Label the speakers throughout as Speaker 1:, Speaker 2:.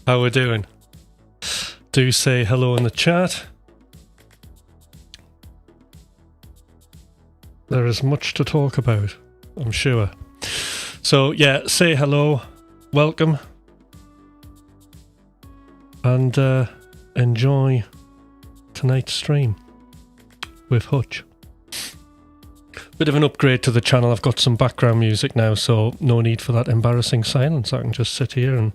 Speaker 1: How we're doing? Do say hello in the chat. There is much to talk about, I'm sure. So yeah, say hello, welcome, and enjoy tonight's stream with Hutch. Bit of an upgrade to the channel. I've got some background music now, so no need for that embarrassing silence. I can just sit here and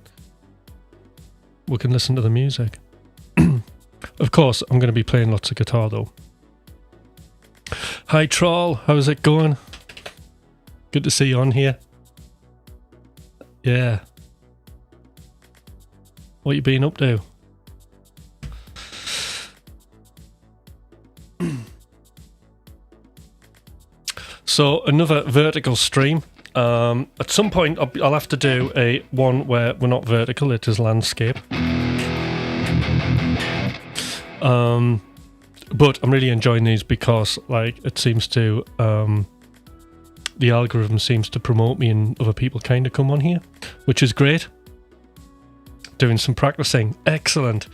Speaker 1: we can listen to the music. Of course, I'm going to be playing lots of guitar though. Hi Troll, how's it going? Good to see you on here. Yeah. What you been up to? So another vertical stream. At some point I'll have to do a one where we're not vertical, it is landscape. But I'm really enjoying these because like it seems to the algorithm seems to promote me and other people kind of come on here, which is great. Doing some practicing, excellent.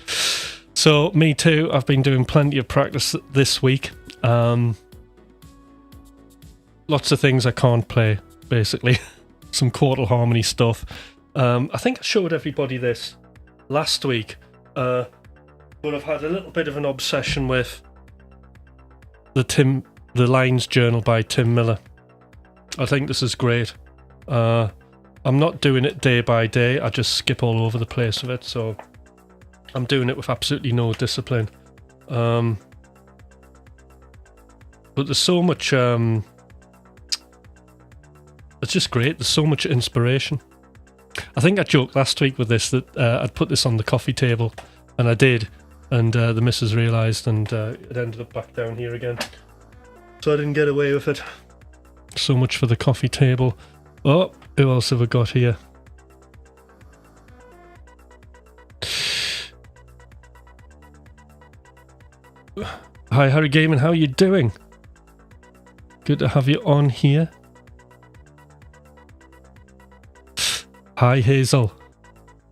Speaker 1: So me too, I've been doing plenty of practice this week. Lots of things I can't play, basically. Some chordal harmony stuff. I think I showed everybody this last week, but I've had a little bit of an obsession with the Lines Journal by Tim Miller. I think this is great. I'm not doing it day by day, I just skip all over the place with it, so I'm doing it with absolutely no discipline. But there's so much... it's just great, there's so much inspiration. I think I joked last week with this that I'd put this on the coffee table, and I did, and the missus realised, and it ended up back down here again. So I didn't get away with it. So much for the coffee table. Oh, who else have we got here? Hi Harry Gaming, how are you doing? Good to have you on here. Hi Hazel,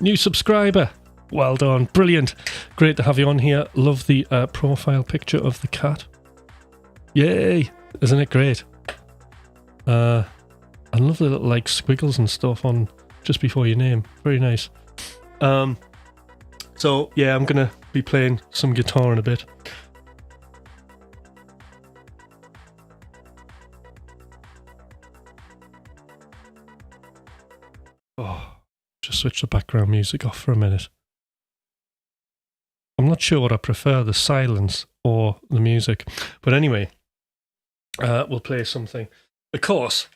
Speaker 1: new subscriber, well done, brilliant, great to have you on here. Love the profile picture of the cat, yay, isn't it great? I love the little like squiggles and stuff on just before your name, very nice. So yeah, I'm gonna be playing some guitar in a bit. Oh, just switch the background music off for a minute. I'm not sure what I prefer, the silence or the music. But anyway, we'll play something. Of course,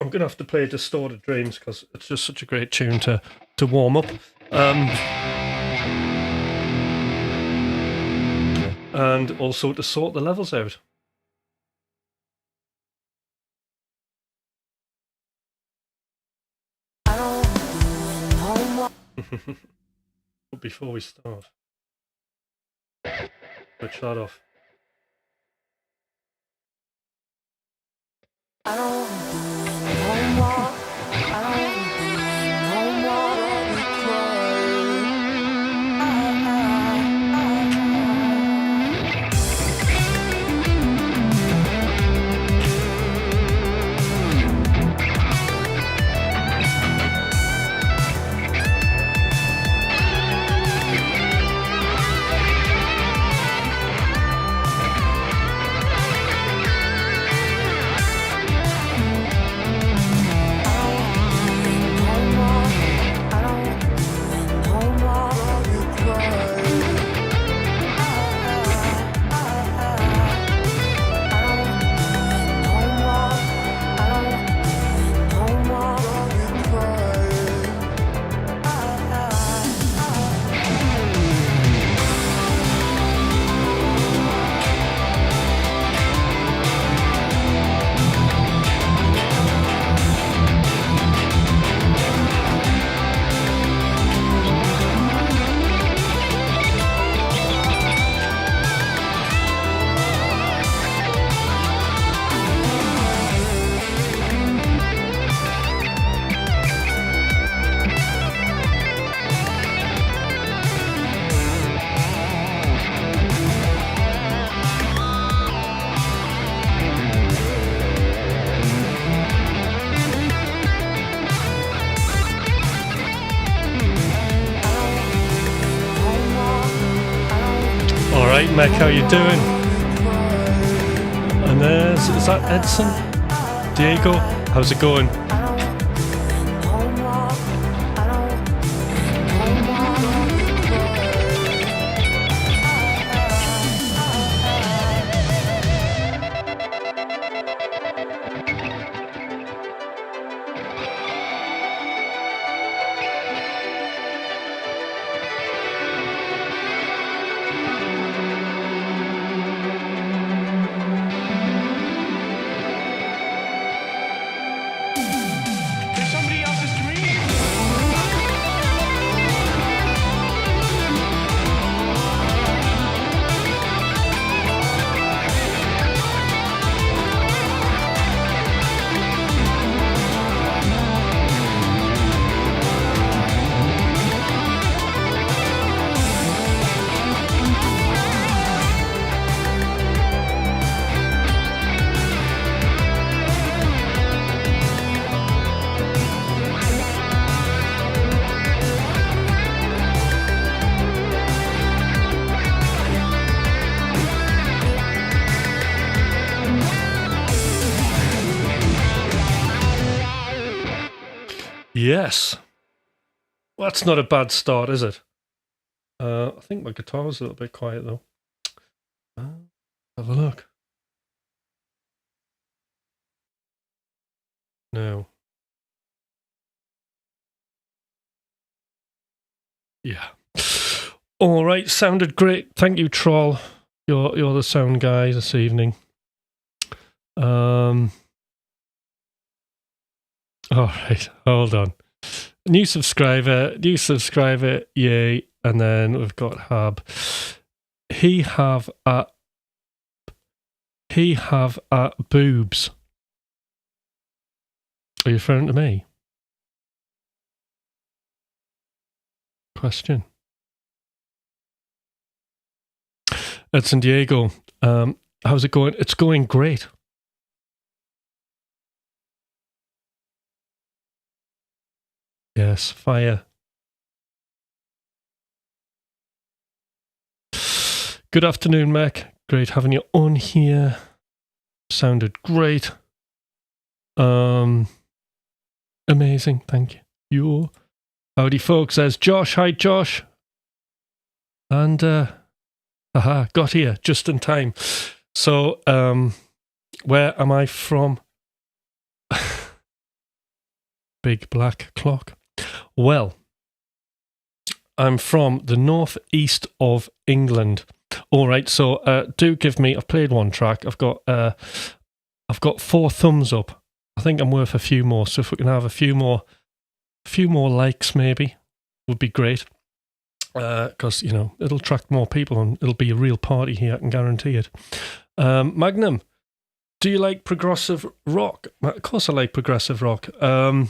Speaker 1: I'm going to have to play Distorted Dreams because it's just such a great tune to warm up. And also to sort the levels out. But before we start, switch that off. I don't do no more. I don't do no more. right, Meg, how you doing? And is that Edson? Diego, how's it going? Yes. Well, that's not a bad start, is it? I think my guitar was a little bit quiet, though. Have a look. No. Yeah. All right, sounded great. Thank you, Troll. You're the sound guy this evening. All right, hold on. New subscriber, yay. And then we've got Hab. He have at boobs. Are you referring to me? Question. It's San Diego. How's it going? It's going great. Yes, fire. Good afternoon, Mac. Great having you on here. Sounded great. Amazing, thank you. Howdy, folks. There's Josh. Hi, Josh. And, got here just in time. So, where am I from? Big black clock. Well, I'm from the northeast of England. All right, so do give me. I've played one track. I've got 4 thumbs up. I think I'm worth a few more. So if we can have a few more likes, maybe would be great. Because it'll attract more people and it'll be a real party here. I can guarantee it. Magnum, do you like progressive rock? Of course, I like progressive rock. I'll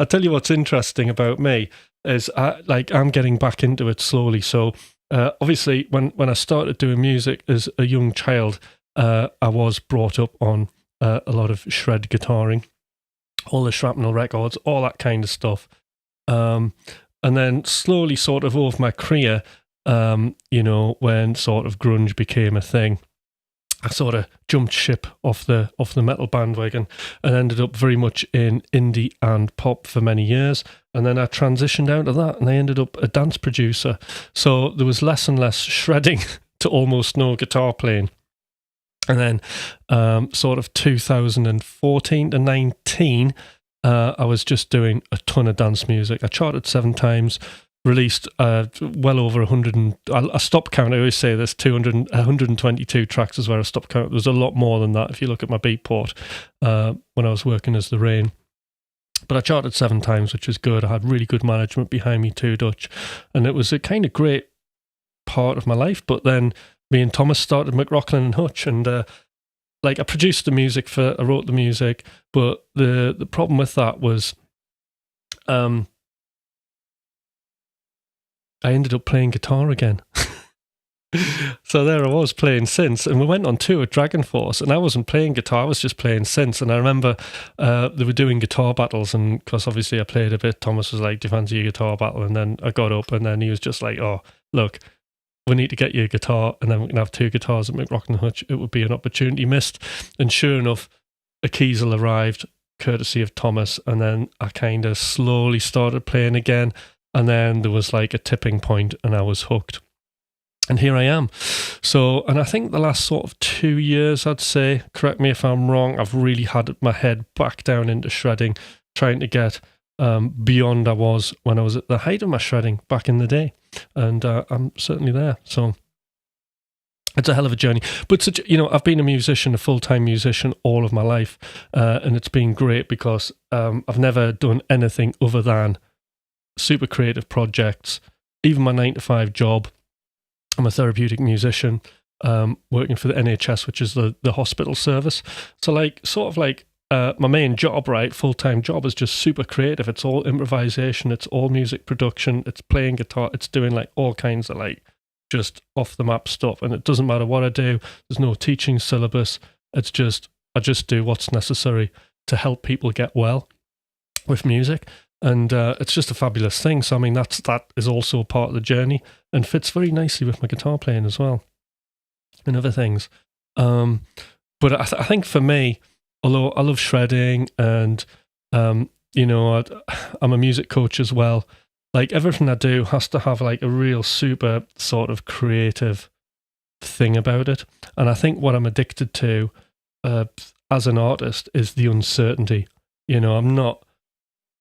Speaker 1: tell you what's interesting about me is I'm getting back into it slowly. So obviously, when I started doing music as a young child, I was brought up on a lot of shred guitaring, all the Shrapnel records, all that kind of stuff. And then slowly, sort of over my career, when sort of grunge became a thing, I sort of jumped ship off the metal bandwagon and ended up very much in indie and pop for many years. And then I transitioned out of that and I ended up a dance producer. So there was less and less shredding to almost no guitar playing. And then sort of 2014 to 19, I was just doing a ton of dance music. I charted 7 times, released well over 100, I stopped counting. I always say this, 122 tracks is where I stopped counting. There's a lot more than that if you look at my Beatport when I was working as The Rain. But I charted 7 times, which was good. I had really good management behind me too, Dutch. And it was a kind of great part of my life. But then me and Thomas started McRocklin Hutch, and I produced the music I wrote the music, but the problem with that was I ended up playing guitar again. So there I was playing synths, and we went on tour with Dragon Force, and I wasn't playing guitar, I was just playing synths. And I remember they were doing guitar battles, and because obviously I played a bit, Thomas was like, do you fancy a guitar battle? And then I got up, and then he was just like, oh, look, we need to get you a guitar, and then we can have 2 guitars at McRocklin Hutch. It would be an opportunity missed. And sure enough, a Kiesel arrived, courtesy of Thomas, and then I kind of slowly started playing again, and then there was like a tipping point, and I was hooked. And here I am. So, and I think the last sort of 2 years, I'd say, correct me if I'm wrong, I've really had my head back down into shredding, trying to get beyond I was when I was at the height of my shredding back in the day. And I'm certainly there. So it's a hell of a journey. But, I've been a musician, a full-time musician all of my life. And it's been great because I've never done anything other than super creative projects, even my 9-to-5 job. I'm a therapeutic musician, working for the NHS, which is the hospital service. So my main job, right, full-time job, is just super creative. It's all improvisation, it's all music production, it's playing guitar, it's doing like all kinds of like just off-the-map stuff. And it doesn't matter what I do. There's no teaching syllabus. It's just, I just do what's necessary to help people get well with music. And it's just a fabulous thing. So, I mean, that is also part of the journey and fits very nicely with my guitar playing as well and other things. But I think for me, although I love shredding and, I'm a music coach as well, like everything I do has to have like a real super sort of creative thing about it. And I think what I'm addicted to as an artist is the uncertainty. I'm not,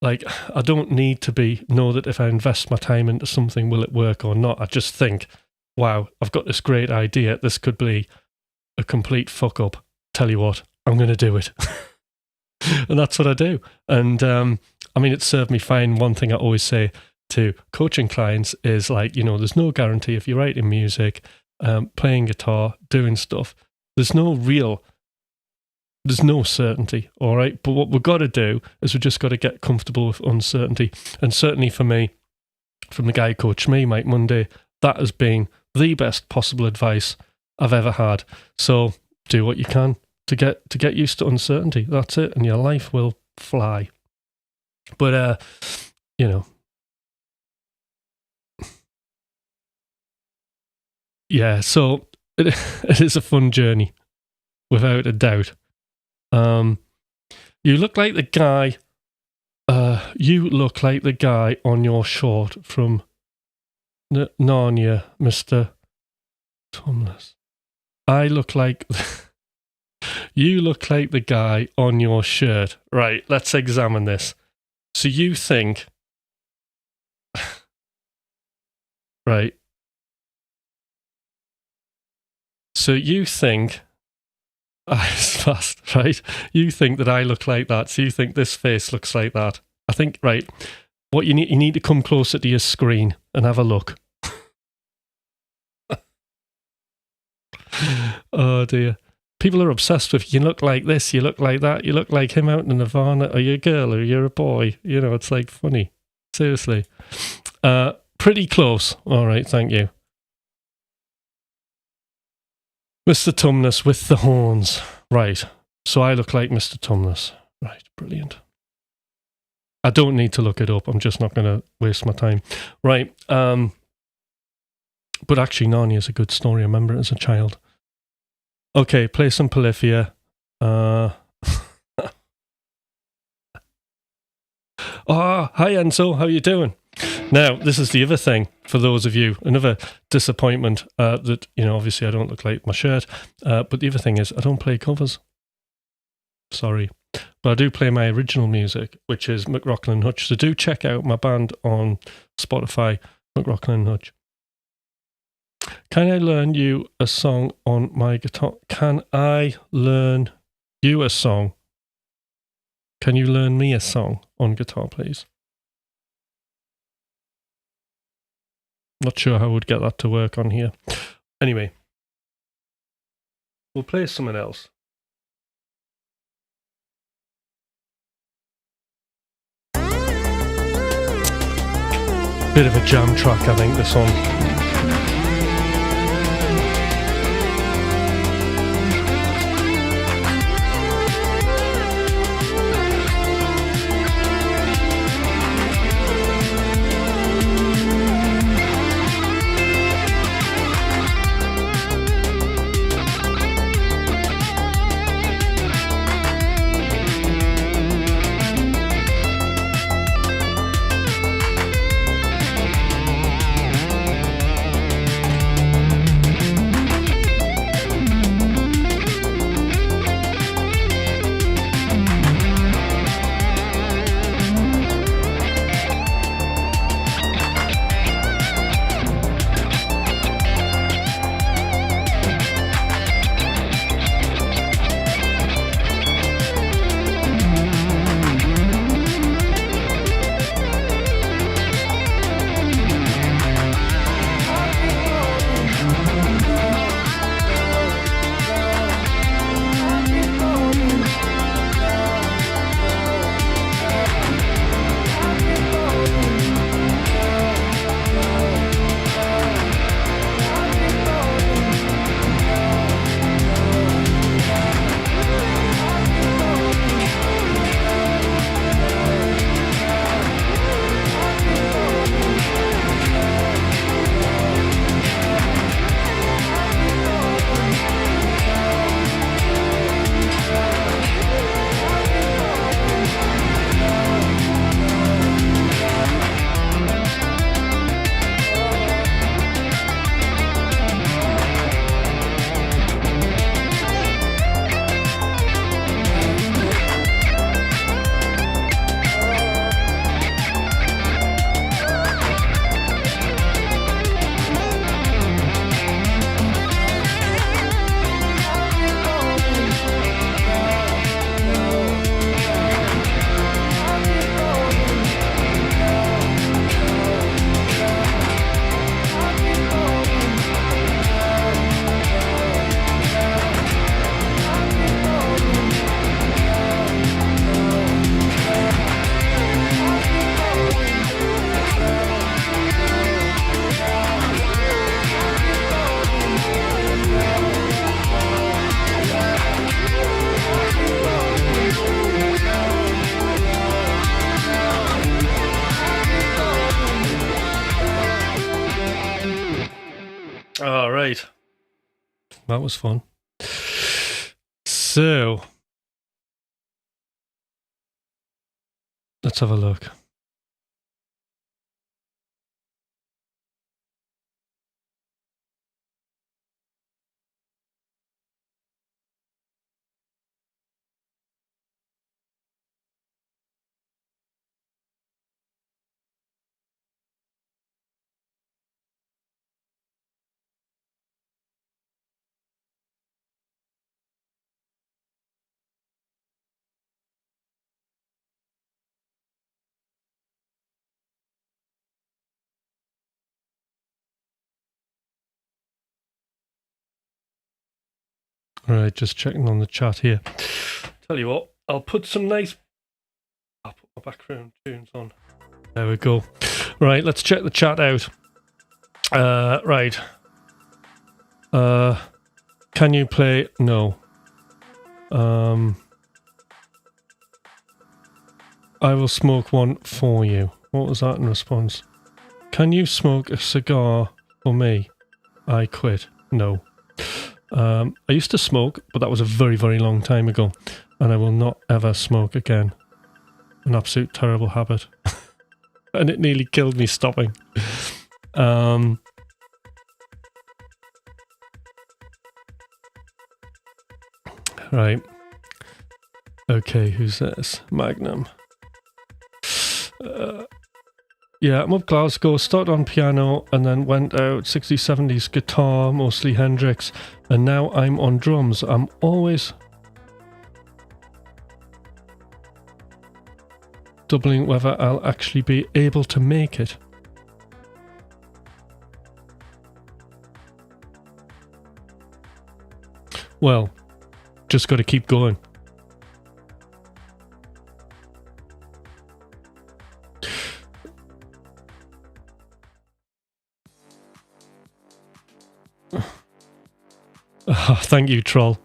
Speaker 1: like, I don't need to know that if I invest my time into something, will it work or not? I just think, wow, I've got this great idea. This could be a complete fuck up. Tell you what, I'm going to do it. And that's what I do. And it served me fine. One thing I always say to coaching clients is like, there's no guarantee if you're writing music, playing guitar, doing stuff. There's no certainty, all right? But what we've got to do is we've just got to get comfortable with uncertainty. And certainly for me, from the guy who coached me, Mike Monday, that has been the best possible advice I've ever had. So do what you can to get used to uncertainty. That's it, and your life will fly. But, yeah, so it is a fun journey, without a doubt. You look like the guy. You look like the guy on your short from Narnia, Mr. Tumnus. I look like. You look like the guy on your shirt. Right, let's examine this. So you think. Right. So you think. It's fast, right? You think that I look like that, so you think this face looks like that. I think, right, what you need to come closer to your screen and have a look. Oh dear. People are obsessed with you look like this, you look like that, you look like him out in Nirvana. Are you a girl or you're a boy? It's like funny. Seriously. Pretty close. All right, thank you. Mr. Tumnus with the horns. Right. So I look like Mr. Tumnus. Right. Brilliant. I don't need to look it up. I'm just not going to waste my time. Right. But actually, Narnia is a good story. I remember it as a child. Okay. Play some Polyphia. Oh, hi, Enzo. How you doing? Now, this is the other thing for those of you, another disappointment that, obviously I don't look like my shirt, but the other thing is I don't play covers. Sorry. But I do play my original music, which is McRocklin Hutch. So do check out my band on Spotify, McRocklin Hutch. Can I learn you a song on my guitar? Can I learn you a song? Can you learn me a song on guitar, please? Not sure how I would get that to work on here. Anyway, we'll play something else. Bit of a jam track, I think, this one. Right. That was fun. So, let's have a look. Right, just checking on the chat here. Tell you what, I'll put my background tunes on. There we go. Right, let's check the chat out. Right. Can you play? No. I will smoke one for you. What was that in response? Can you smoke a cigar for me? I quit. No. I used to smoke, but that was a very, very long time ago, and I will not ever smoke again. An absolute terrible habit. And it nearly killed me stopping. Right. Okay, who's this? Magnum. Yeah, I'm up Glasgow, started on piano and then went out 60s, 70s guitar, mostly Hendrix, and now I'm on drums. I'm always doubling whether I'll actually be able to make it. Well, just got to keep going. Oh, thank you, troll.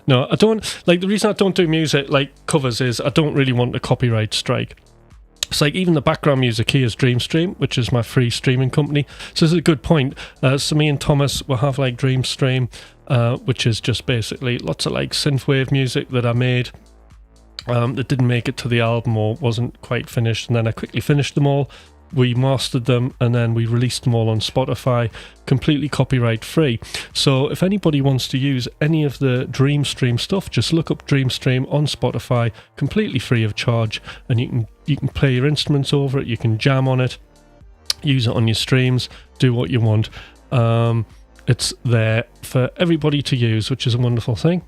Speaker 1: No, I don't, like, the reason I don't do music like covers is I don't really want a copyright strike. It's like even the background music here is DreamStream, which is my free streaming company. So this is a good point. So me and Thomas will have like DreamStream, which is just basically lots of like synthwave music that I made that didn't make it to the album or wasn't quite finished, and then I quickly finished them all. We mastered them and then we released them all on Spotify, completely copyright free. So if anybody wants to use any of the DreamStream stuff, just look up DreamStream on Spotify, completely free of charge, and you can play your instruments over it, you can jam on it, use it on your streams, do what you want. It's there for everybody to use, which is a wonderful thing.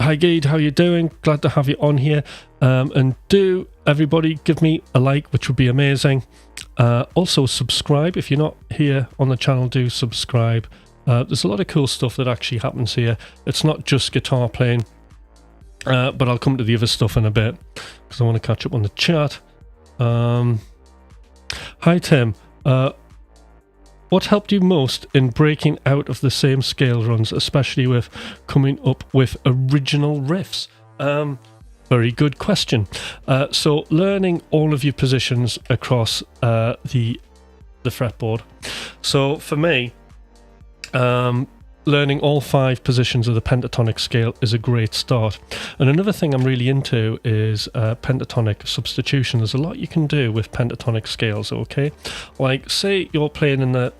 Speaker 1: Hi Gade, how you doing? Glad to have you on here. And do everybody give me a like, which would be amazing. Also subscribe. If you're not here on the channel, do subscribe. There's a lot of cool stuff that actually happens here. It's not just guitar playing, but I'll come to the other stuff in a bit because I want to catch up on the chat. Hi Tim. What helped you most in breaking out of the same scale runs, especially with coming up with original riffs? Very good question. So learning all of your positions across the fretboard. So for me, learning all 5 positions of the pentatonic scale is a great start. And another thing I'm really into is pentatonic substitution. There's a lot you can do with pentatonic scales, okay? Like, say you're playing in the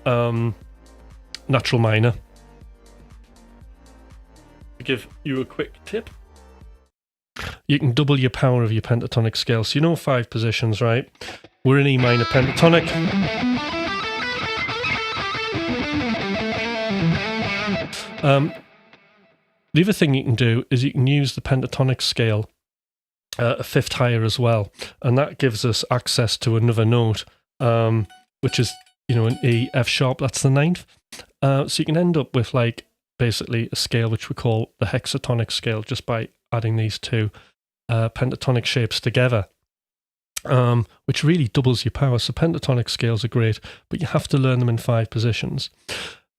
Speaker 1: natural minor. To give you a quick tip, you can double your power of your pentatonic scale. So you know 5 positions, right? We're in E minor pentatonic. The other thing you can do is you can use the pentatonic scale a 5th higher as well, and that gives us access to another note, which is, you know, an E, F sharp. That's the 9th. So you can end up with like basically a scale which we call the hexatonic scale just by adding these 2 pentatonic shapes together, which really doubles your power. So pentatonic scales are great, but you have to learn them in 5 positions.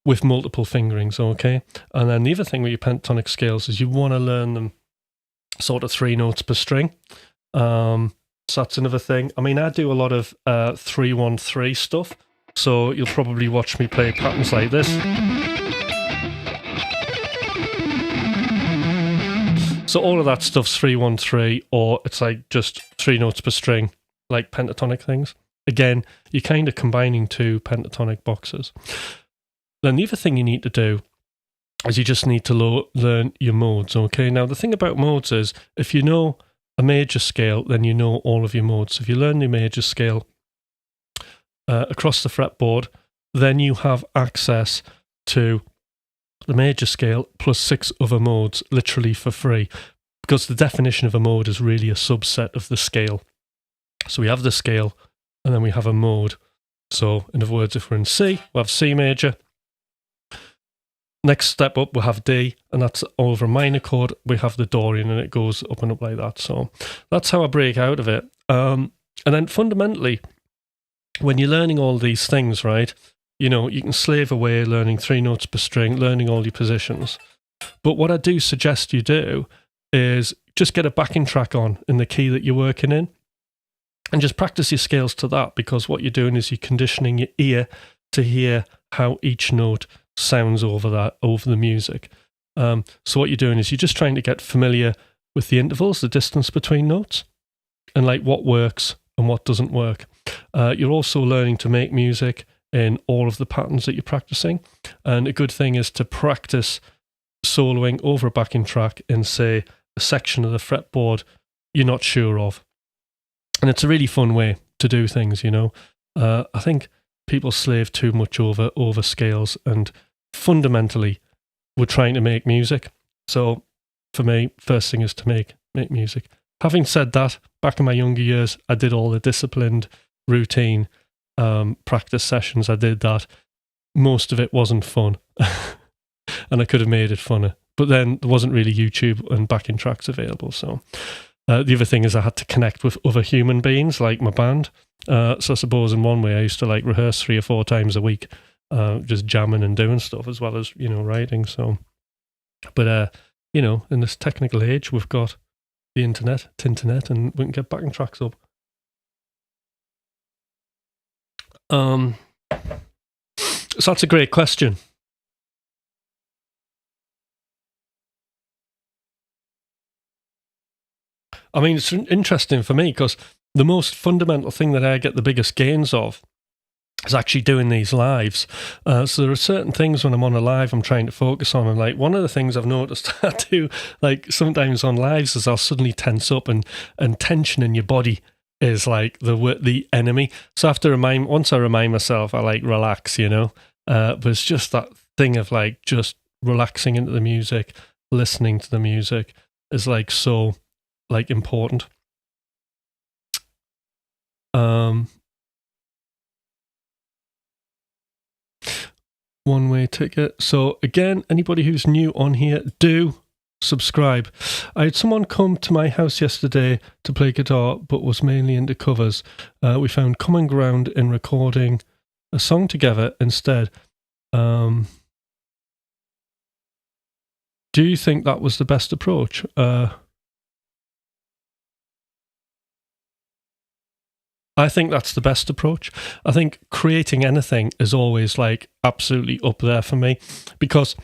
Speaker 1: With multiple fingerings, okay? And then the other thing with your pentatonic scales is you want to learn them sort of 3 notes per string. So that's another thing. I mean, I do a lot of 3-1-3 stuff, so you'll probably watch me play patterns like this. So all of that stuff's 3-1-3, or it's like just 3 notes per string, like pentatonic things. Again, you're kind of combining 2 pentatonic boxes. Then the other thing you need to do is you just need to learn your modes, okay? Now, the thing about modes is, if you know a major scale, then you know all of your modes. If you learn the major scale across the fretboard, then you have access to the major scale plus 6 other modes literally for free, because the definition of a mode is really a subset of the scale. So we have the scale and then we have a mode. So in other words, if we're in C, we'll have C major. Next step up, we'll have D, and that's over a minor chord. We have the Dorian, and it goes up and up like that. So that's how I break out of it. And then fundamentally, when you're learning all these things, right, you know, you can slave away learning 3 notes per string, learning all your positions. But what I do suggest you do is just get a backing track on in the key that you're working in and just practice your scales to that, because what you're doing is you're conditioning your ear to hear how each note sounds over the music. So what you're doing is you're just trying to get familiar with the intervals, the distance between notes, and like what works and what doesn't work. You're also learning to make music in all of the patterns that you're practicing. And a good thing is to practice soloing over a backing track in, say, a section of the fretboard you're not sure of. And it's a really fun way to do things, you know. I think people slave too much over scales, and fundamentally we're trying to make music. So for me, first thing is to make music. Having said that, back in my younger years, I did all the disciplined routine practice sessions. I did that. Most of it wasn't fun and I could have made it funner, but then there wasn't really YouTube and backing tracks available. So the other thing is I had to connect with other human beings like my band. So I suppose in one way I used to like rehearse 3 or 4 times a week, just jamming and doing stuff as well as, you know, writing. So, but you know, in this technical age, we've got the internet, Tinternet, and we can get backing tracks up. So that's a great question. I mean, it's interesting for me because the most fundamental thing that I get the biggest gains of is actually doing these lives. So there are certain things when I'm on a live I'm trying to focus on, and like one of the things I've noticed I do like sometimes on lives is I'll suddenly tense up, and tension in your body is like the enemy. So I have to once I remind myself, I like relax, you know. But it's just that thing of like just relaxing into the music, listening to the music is like so like important. One-way ticket. So again, anybody who's new on here, do subscribe. I had someone come to my house yesterday to play guitar, but was mainly into covers. We found common ground in recording a song together instead. Do you think that was the best approach? I think that's the best approach. I think creating anything is always like absolutely up there for me, because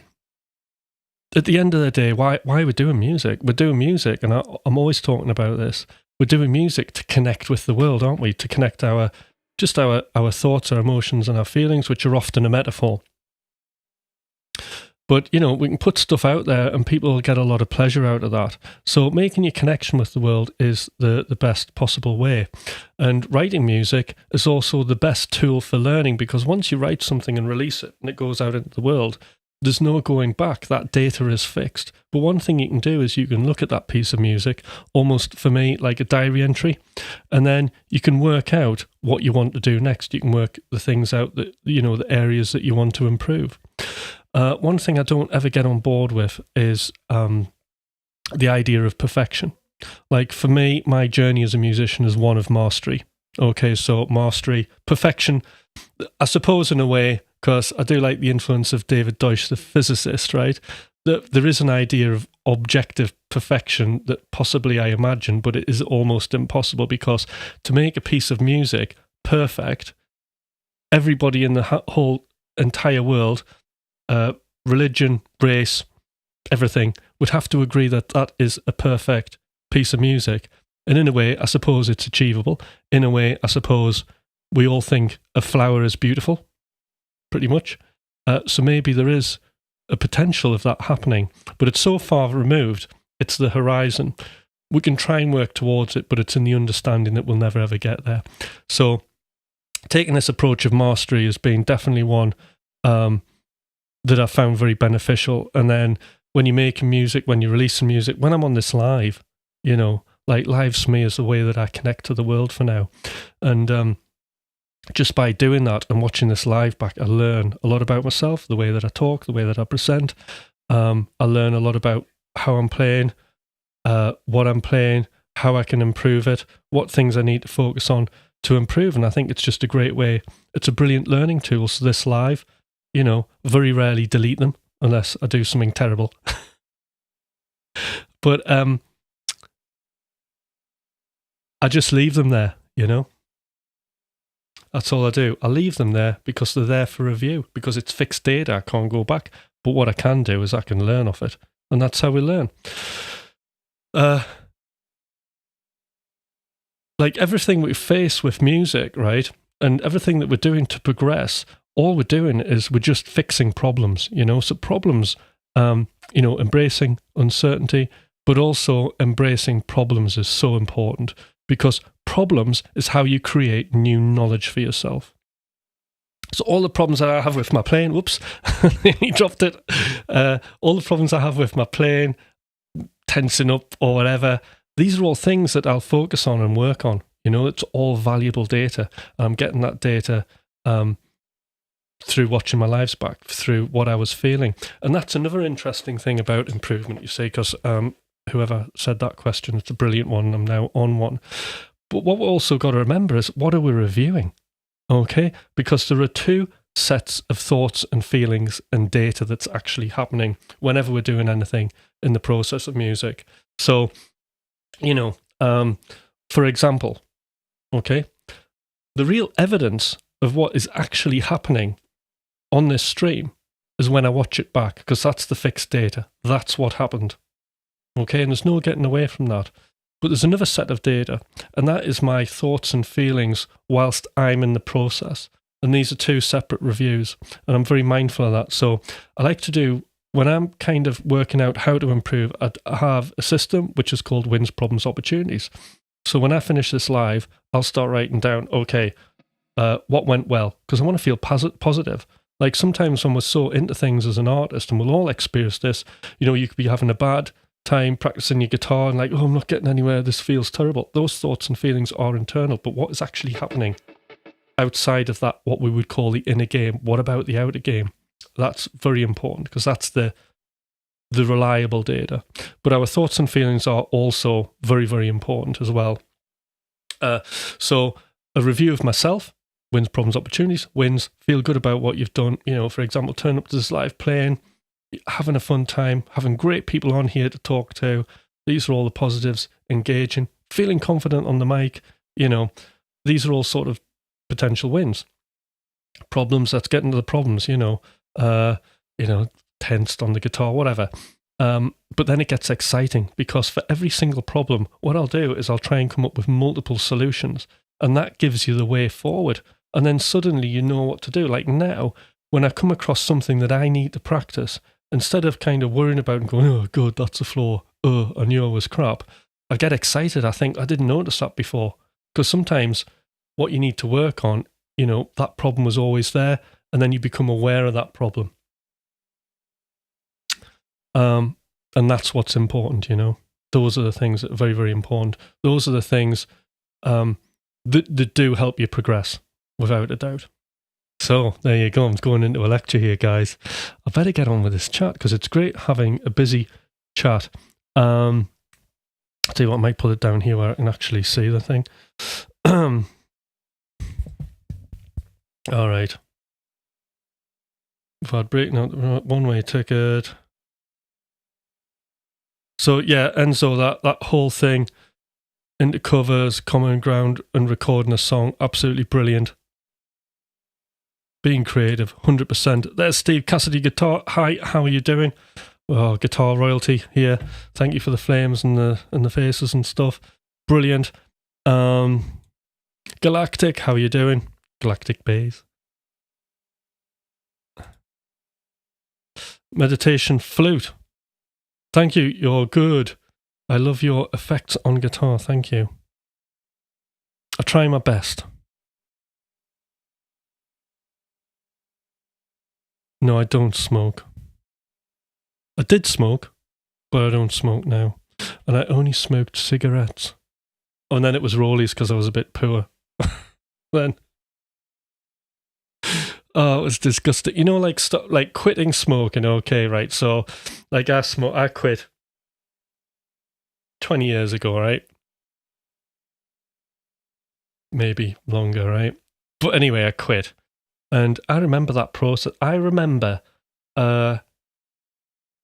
Speaker 1: at the end of the day, why we're doing music? We're doing music, and I'm always talking about this. We're doing music to connect with the world, aren't we? To connect our thoughts, our emotions, and our feelings, which are often a metaphor. But, you know, we can put stuff out there and people will get a lot of pleasure out of that. So making your connection with the world is the best possible way. And writing music is also the best tool for learning, because once you write something and release it and it goes out into the world, there's no going back. That data is fixed. But one thing you can do is you can look at that piece of music, almost for me like a diary entry, and then you can work out what you want to do next. You can work the things out that, you know, the areas that you want to improve. One thing I don't ever get on board with is the idea of perfection. Like for me, my journey as a musician is one of mastery. Okay, so mastery, perfection, I suppose in a way, because I do like the influence of David Deutsch, the physicist, right? There is an idea objective perfection that possibly I imagine, but it is almost impossible, because to make a piece of music perfect, everybody in the whole entire world, religion, race, everything, would have to agree that that is a perfect piece of music. And in a way, I suppose it's achievable. In a way, I suppose we all think a flower is beautiful, pretty much. So maybe there is a potential of that happening, but it's so far removed, it's the horizon. We can try and work towards it, but it's in the understanding that we'll never ever get there. So taking this approach of mastery has been definitely one that I found very beneficial. And then when you're making music, when you're releasing music, when I'm on this live, you know, like lives for me is the way that I connect to the world for now. And just by doing that and watching this live back, I learn a lot about myself, the way that I talk, the way that I present. I learn a lot about how I'm playing, what I'm playing, how I can improve it, what things I need to focus on to improve. And I think it's just a great way. It's a brilliant learning tool. So this live, you know, very rarely delete them unless I do something terrible. But I just leave them there, you know. That's all I do. I leave them there because they're there for review, because it's fixed data. I can't go back. But what I can do is I can learn off it. And that's how we learn. Like everything we face with music, right? And everything that we're doing to progress, all we're doing is we're just fixing problems, you know? So problems, you know, embracing uncertainty, but also embracing problems is so important, because problems is how you create new knowledge for yourself. So all the problems that I have with my playing, whoops, he dropped it. All the problems I have with my playing, tensing up or whatever, these are all things that I'll focus on and work on. You know, it's all valuable data. I'm getting that data through watching my lives back, through what I was feeling. And that's another interesting thing about improvement, you see, because whoever said that question, it's a brilliant one. I'm now on one. But what we also got to remember is, what are we reviewing? Okay? Because there are two sets of thoughts and feelings and data that's actually happening whenever we're doing anything in the process of music. So, you know, for example, okay, the real evidence of what is actually happening on this stream is when I watch it back, because that's the fixed data. That's what happened. Okay, and there's no getting away from that. But there's another set of data, and that is my thoughts and feelings whilst I'm in the process. And these are two separate reviews, and I'm very mindful of that. So I like to do, when I'm kind of working out how to improve, I have a system which is called Wins, Problems, Opportunities. So when I finish this live, I'll start writing down, okay, what went well? Because I want to feel positive. Like sometimes when we're so into things as an artist, and we'll all experience this, you know, you could be having a bad time practicing your guitar and like, oh, I'm not getting anywhere, this feels terrible. Those thoughts and feelings are internal, but what is actually happening outside of that, what we would call the inner game? What about the outer game? That's very important, because that's the reliable data. But our thoughts and feelings are also very, very important as well. So a review of myself, wins, problems, opportunities. Wins, feel good about what you've done. You know, for example, turn up to this live playing, having a fun time, having great people on here to talk to. These are all the positives. Engaging, feeling confident on the mic. You know, these are all sort of potential wins. Problems, let's get into the problems, you know, tensed on the guitar, whatever. But then it gets exciting, because for every single problem, what I'll do is I'll try and come up with multiple solutions, and that gives you the way forward. And then suddenly you know what to do. Like now, when I come across something that I need to practice, instead of kind of worrying about and going, oh, God, that's a flaw. Oh, I knew I was crap. I get excited. I think I didn't notice that before. Because sometimes what you need to work on, you know, that problem was always there, and then you become aware of that problem. And that's what's important, you know. Those are the things that are very, very important. Those are the things that do help you progress, without a doubt. So there you go. I'm going into a lecture here, guys. I better get on with this chat, because it's great having a busy chat. I'll tell you what, I might put it down here where I can actually see the thing. All right. If I'd break out the one-way ticket. So yeah, Enzo, that whole thing into covers, common ground, and recording a song, absolutely brilliant. Being creative, 100%. There's Steve Cassidy Guitar. Hi, how are you doing? Well, guitar royalty here. Thank you for the flames and the faces and stuff. Brilliant. Galactic, how are you doing? Galactic Bays. Meditation Flute. Thank you, you're good. I love your effects on guitar, thank you. I try my best. No, I don't smoke. I did smoke, but I don't smoke now. And I only smoked cigarettes. Oh, and then it was rollies because I was a bit poor. Then. Oh, it was disgusting. You know, like quitting smoking, okay, right? So, like I quit 20 years ago, right? Maybe longer, right? But anyway, I quit. And I remember that process. I remember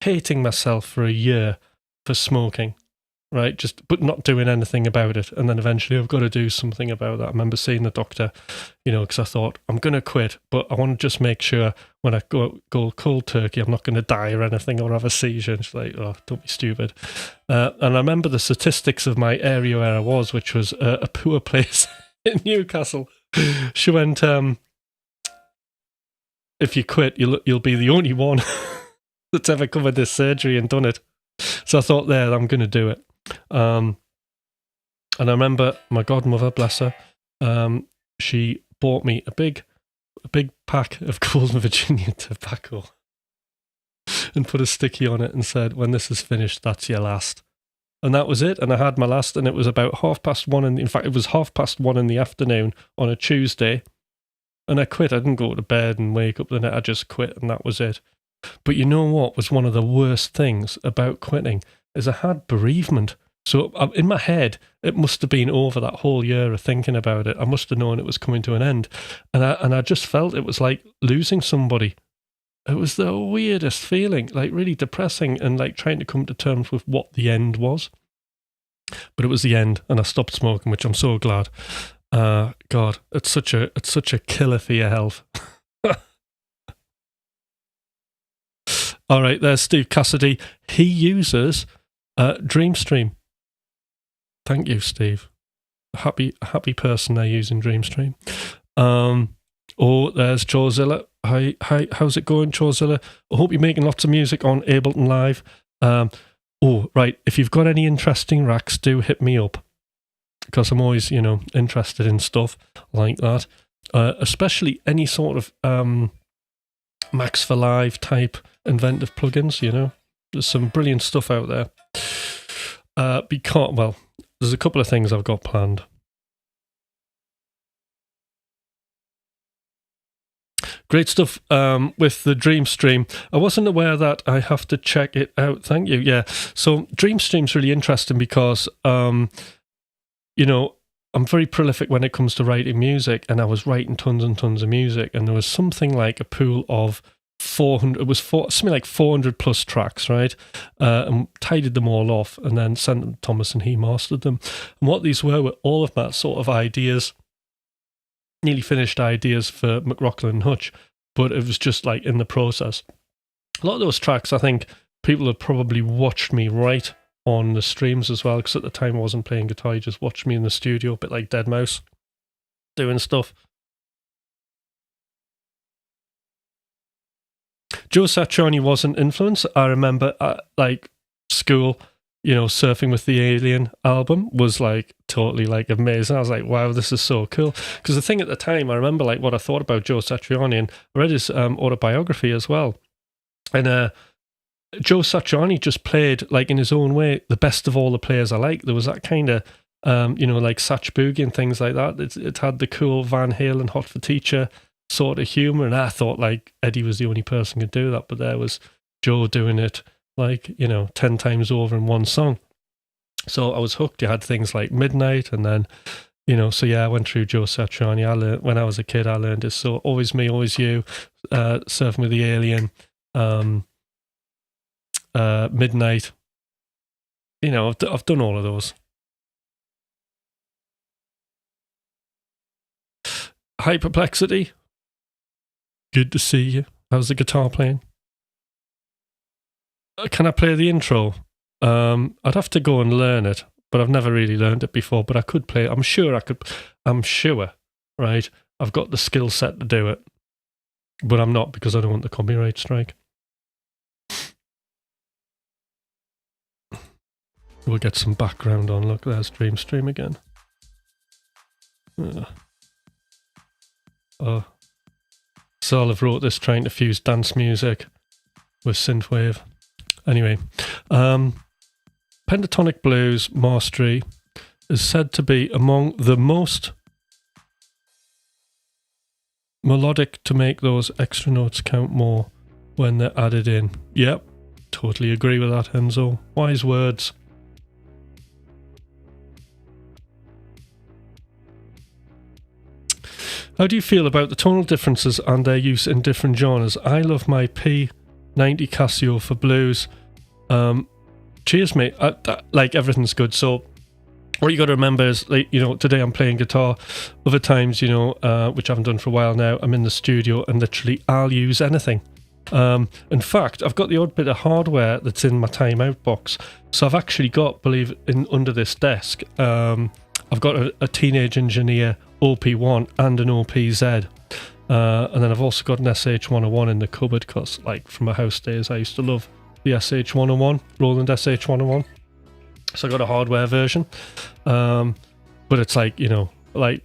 Speaker 1: hating myself for a year for smoking, right? But not doing anything about it. And then eventually I've got to do something about that. I remember seeing the doctor, you know, because I thought, I'm going to quit, but I want to just make sure when I go cold turkey, I'm not going to die or anything or have a seizure. And she's like, oh, don't be stupid. And I remember the statistics of my area where I was, which was a poor place in Newcastle. She went, if you quit, you'll be the only one that's ever covered this surgery and done it. So I thought, there, I'm going to do it. And I remember my godmother, bless her, she bought me a big pack of Golden Virginia tobacco and put a sticky on it and said, when this is finished, that's your last. And that was it. And I had my last, and it was about 1:30. In fact, it was 1:30 in the afternoon on a Tuesday. And I quit. I didn't go to bed and wake up the night. I just quit, and that was it. But you know what was one of the worst things about quitting is I had bereavement. So in my head, it must have been over that whole year of thinking about it. I must have known it was coming to an end. And I just felt it was like losing somebody. It was the weirdest feeling, like really depressing, and like trying to come to terms with what the end was. But it was the end, and I stopped smoking, which I'm so glad. God, it's such a killer for your health. All right, there's Steve Cassidy. He uses DreamStream. Thank you, Steve. Happy person there using DreamStream. Oh, there's Chozilla. Hi, how's it going, Chozilla? I hope you're making lots of music on Ableton Live. Oh, right, if you've got any interesting racks, do hit me up. Because I'm always, you know, interested in stuff like that. Especially any sort of Max for Live type inventive plugins, you know. There's some brilliant stuff out there. There's a couple of things I've got planned. Great stuff with the DreamStream. I wasn't aware that I have to check it out. Thank you. Yeah. So DreamStream's really interesting because, you know, I'm very prolific when it comes to writing music, and I was writing tons and tons of music, and there was something like a pool of 400, it was something like 400 plus tracks, right? And tidied them all off and then sent them to Thomas and he mastered them. And what these were all of my sort of ideas, nearly finished ideas for McRocklin Hutch, but it was just like in the process. A lot of those tracks, I think people had probably watched me write on the streams as well, because at the time I wasn't playing guitar. You just watched me in the studio, a bit like deadmau5, doing stuff. Joe Satriani was an influence. I remember like school, you know, Surfing with the Alien album was like totally like amazing. I was like, wow, this is so cool. Because the thing at the time, I remember like what I thought about Joe Satriani, and I read his autobiography as well. And Joe Satriani just played, like in his own way, the best of all the players I like. There was that kind of, you know, like Satch Boogie and things like that. It had the cool Van Halen, Hot for Teacher sort of humor, and I thought like Eddie was the only person who could do that, but there was Joe doing it like, you know, 10 times over in one song. So I was hooked. You had things like Midnight, and then, you know, so yeah, I went through Joe Satriani. I learned, when I was a kid, I learned this. So Always Me, Always You, Surfing with the Alien, Midnight, you know, I've done all of those. Hyperplexity. Good to see you. How's the guitar playing? Can I play the intro? I'd have to go and learn it, but I've never really learned it before. But I could play it. I'm sure, right? I've got the skill set to do it. But I'm not, because I don't want the copyright strike. We'll get some background on. Look, there's Dreamstream again. So I've wrote this trying to fuse dance music with synthwave. Anyway, Pentatonic Blues Mastery is said to be among the most melodic to make those extra notes count more when they're added in. Yep, totally agree with that, Enzo. Wise words. How do you feel about the tonal differences and their use in different genres? I love my P90 Casio for blues. Cheers, mate. Like, everything's good. So what you got to remember is, like, you know, today I'm playing guitar. Other times, you know, which I haven't done for a while now, I'm in the studio and literally I'll use anything. In fact, I've got the odd bit of hardware that's in my timeout box. So I've actually got, under this desk, I've got a Teenage Engineer OP1 and an OPZ. And then I've also got an SH101 in the cupboard, because, like, from my house days, I used to love the SH101, Roland SH101. So I got a hardware version. But it's like, you know, like,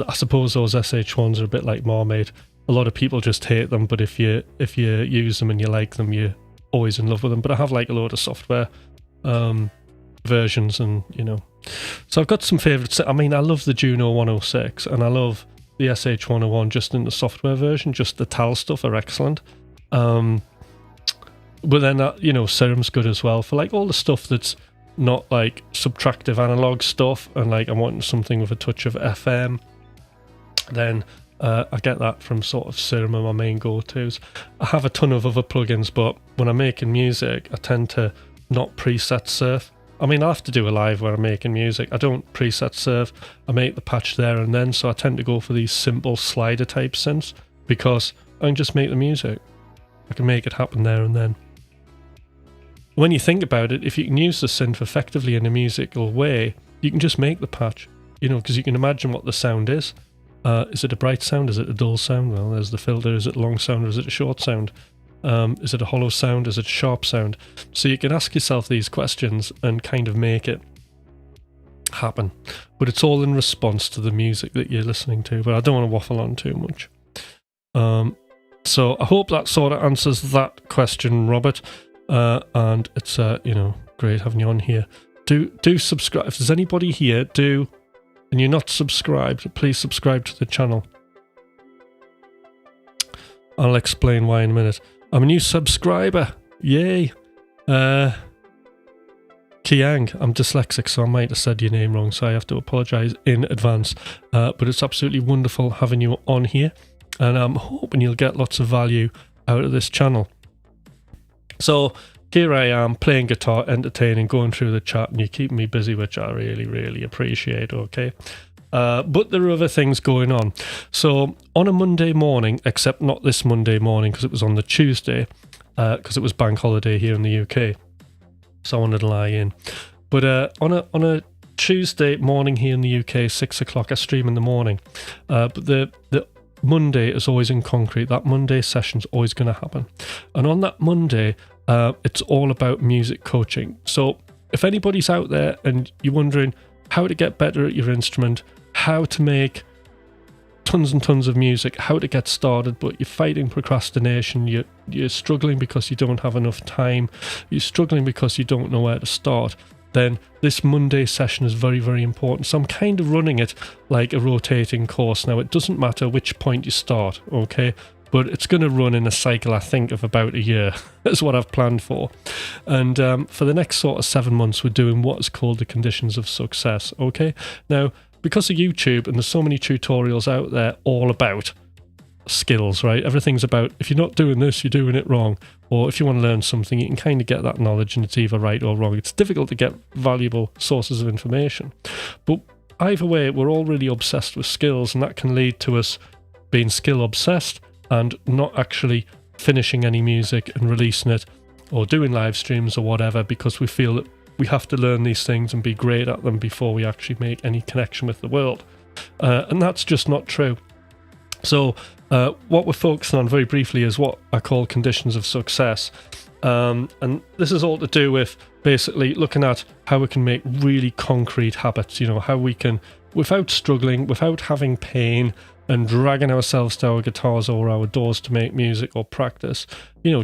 Speaker 1: I suppose those SH1s are a bit like Marmite. A lot of people just hate them, but if you use them and you like them, you're always in love with them. But I have, like, a load of software versions, and, you know. So I've got some favourites. I mean, I love the Juno 106, and I love the SH101 just in the software version. Just the TAL stuff are excellent. But then, you know, Serum's good as well for, like, all the stuff that's not, like, subtractive analog stuff, and, like, I'm wanting something with a touch of FM. Then I get that from sort of Serum and my main go-tos. I have a ton of other plugins, but when I'm making music, I tend to not preset surf. I mean, I'll have to do a live where I'm making music. I don't preset surf. I make the patch there and then, so I tend to go for these simple slider type synths, because I can just make the music. I can make it happen there and then. When you think about it, if you can use the synth effectively in a musical way, you can just make the patch, you know, because you can imagine what the sound is. Is it a bright sound? Is it a dull sound? Well, there's the filter. Is it a long sound or is it a short sound? Is it a hollow sound? Is it a sharp sound? So you can ask yourself these questions and kind of make it happen. But it's all in response to the music that you're listening to. But I don't want to waffle on too much. So I hope that sort of answers that question, Robert. And it's, you know, great having you on here. Do subscribe. If there's anybody here, and you're not subscribed, please subscribe to the channel. I'll explain why in a minute. I'm a new subscriber. Yay. Kiang. I'm dyslexic, so I might have said your name wrong, so I have to apologise in advance. But it's absolutely wonderful having you on here, and I'm hoping you'll get lots of value out of this channel. So here I am playing guitar, entertaining, going through the chat, and you're keeping me busy, which I really, really appreciate, okay? But there are other things going on. So on a Monday morning, except not this Monday morning because it was on the Tuesday, because it was bank holiday here in the UK, so I wanted to lie in. But on a Tuesday morning here in the UK, 6 o'clock, I stream in the morning. But the Monday is always in concrete. That Monday session's always going to happen. And on that Monday, it's all about music coaching. So if anybody's out there and you're wondering how to get better at your instrument, how to make tons and tons of music, how to get started, but you're fighting procrastination, you're struggling because you don't have enough time, you're struggling because you don't know where to start, then this Monday session is very, very important. So I'm kind of running it like a rotating course. Now, it doesn't matter which point you start, okay? But it's going to run in a cycle, I think, of about a year. That's what I've planned for. And for the next sort of 7 months, we're doing what is called the conditions of success, okay? Now, because of YouTube, and there's so many tutorials out there all about skills, right? Everything's about, if you're not doing this, you're doing it wrong. Or if you want to learn something, you can kind of get that knowledge and it's either right or wrong. It's difficult to get valuable sources of information. But either way, we're all really obsessed with skills, and that can lead to us being skill obsessed and not actually finishing any music and releasing it or doing live streams or whatever, because we feel that we have to learn these things and be great at them before we actually make any connection with the world. And that's just not true. So what we're focusing on very briefly is what I call conditions of success. And this is all to do with basically looking at how we can make really concrete habits, how we can, without struggling, without having pain and dragging ourselves to our guitars or our doors to make music or practice,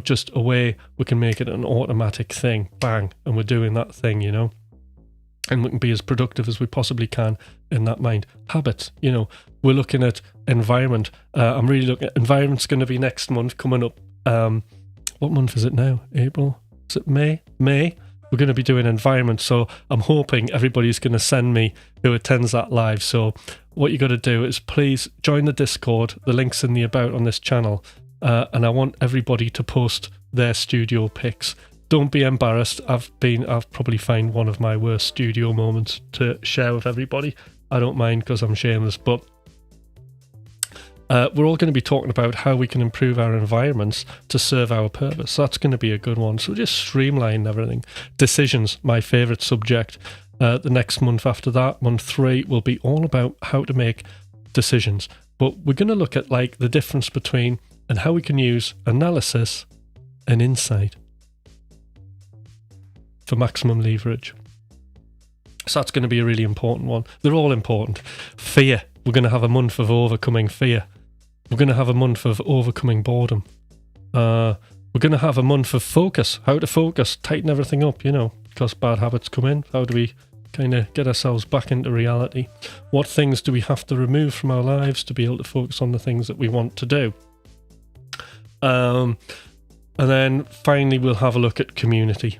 Speaker 1: just a way we can make it an automatic thing, bang, and we're doing that thing, and we can be as productive as we possibly can in that mind. Habits, we're looking at environment. I'm really looking at environment's going to be next month coming up. What month is it now? April? Is it May? May. We're going to be doing environment. So I'm hoping everybody's going to send me who attends that live. So what you got to do is please join the Discord. The link's in the about on this channel. And I want everybody to post their studio pics. Don't be embarrassed. I've probably find one of my worst studio moments to share with everybody. I don't mind because I'm shameless, but we're all going to be talking about how we can improve our environments to serve our purpose. That's going to be a good one. So just streamline everything. Decisions, my favorite subject. The next month after that, month 3, will be all about how to make decisions. But we're going to look at the difference between and how we can use analysis and insight for maximum leverage. So that's going to be a really important one. They're all important. Fear. We're going to have a month of overcoming fear. We're going to have a month of overcoming boredom. We're going to have a month of focus. How to focus, tighten everything up, because bad habits come in. How do we kind of get ourselves back into reality? What things do we have to remove from our lives to be able to focus on the things that we want to do? And then finally, we'll have a look at community.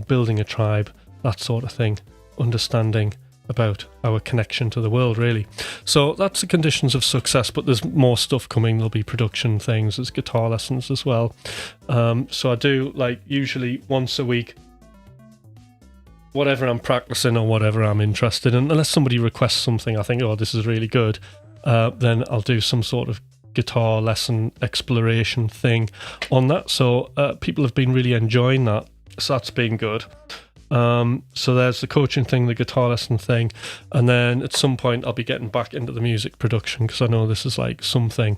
Speaker 1: Building a tribe, that sort of thing, understanding about our connection to the world, really. So that's the conditions of success, but there's more stuff coming. There'll be production things, there's guitar lessons as well. So I do usually once a week, whatever I'm practicing or whatever I'm interested in, unless somebody requests something I think, oh, this is really good, then I'll do some sort of guitar lesson exploration thing on that. So people have been really enjoying that. So that's been good. So there's the coaching thing, the guitar lesson thing, and then at some point I'll be getting back into the music production, because I know this is something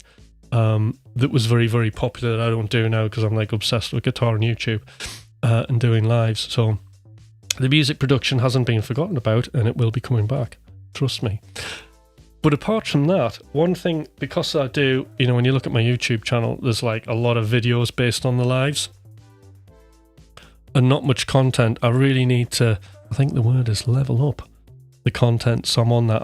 Speaker 1: that was very, very popular that I don't do now because I'm obsessed with guitar and YouTube and doing lives. So the music production hasn't been forgotten about, and it will be coming back, trust me. But apart from that, one thing, because I do, when you look at my YouTube channel, there's a lot of videos based on the lives and not much content. I really need to, I think the word is level up the content. So I'm on that.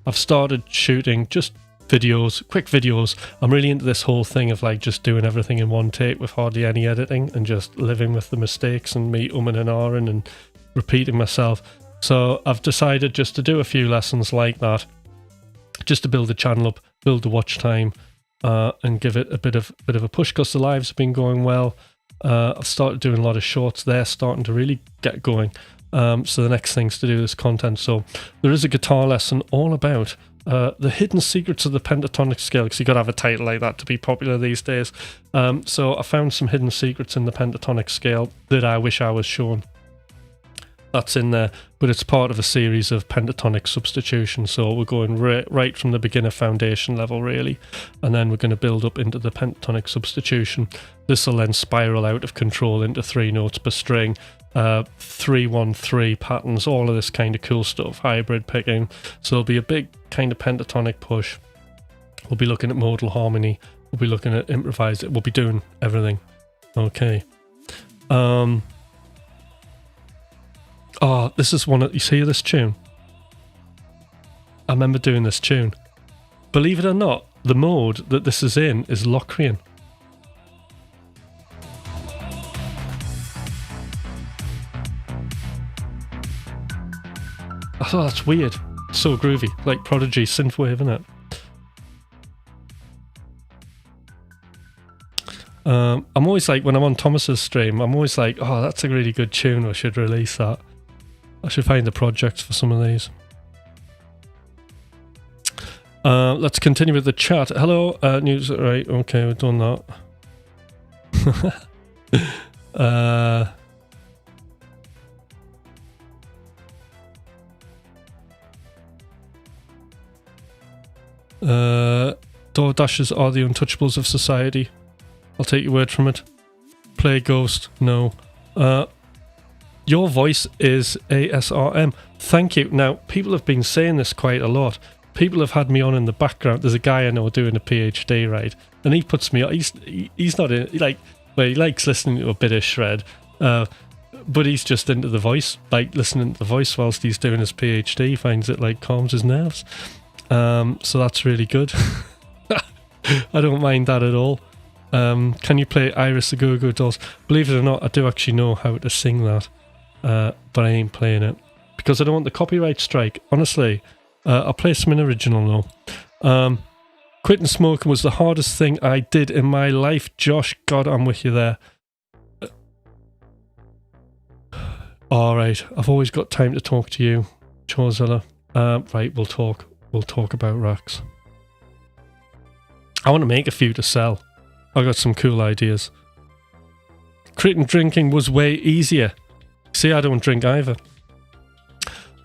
Speaker 1: I've started shooting just videos, quick videos. I'm really into this whole thing of just doing everything in one take with hardly any editing and just living with the mistakes and me umming and ahhing and repeating myself. So I've decided just to do a few lessons like that, just to build the channel up, build the watch time, and give it a bit of a push, because the lives have been going well. I've started doing a lot of shorts. They're starting to really get going. So the next thing's to do this content. So there is a guitar lesson all about the hidden secrets of the pentatonic scale, because you got to have a title like that to be popular these days. So I found some hidden secrets in the pentatonic scale that I wish I was shown. That's in there, but it's part of a series of pentatonic substitution. So we're going right from the beginner foundation level, really, and then we're going to build up into the pentatonic substitution. This will then spiral out of control into 3 notes per string, 3-1-3 patterns, all of this kind of cool stuff, hybrid picking. So there'll be a big kind of pentatonic push. We'll be looking at modal harmony. We'll be looking at improvise. We'll be doing everything. Okay. Oh, this is one. You see this tune? I remember doing this tune. Believe it or not, the mode that this is in is Locrian. I thought that's weird. So groovy, like Prodigy synthwave, isn't it? I'm always like, when I'm on Thomas's stream, I'm always like, oh, that's a really good tune, I should release that. I should find the projects for some of these. Let's continue with the chat. Hello, news. Right, okay, we've done that. DoorDashers are the untouchables of society. I'll take your word from it. Play Ghost. No. Your voice is ASRM. Thank you. Now, people have been saying this quite a lot. People have had me on in the background. There's a guy I know doing a PhD, right? And he puts me on. He's not in, like, well, he likes listening to a bit of shred, but he's just into the voice, like listening to the voice whilst he's doing his PhD. He finds it like calms his nerves. So that's really good. I don't mind that at all. Can you play Iris the Go-Go Dolls? Believe it or not, I do actually know how to sing that, but I ain't playing it because I don't want the copyright strike. Honestly, I'll play something original now. Quitting smoking was the hardest thing I did in my life. Josh, God, I'm with you there. Alright, I've always got time to talk to you, Chozilla. Right, we'll talk about racks. I want to make a few to sell. I got some cool ideas. Quitting drinking was way easier. See, I don't drink either.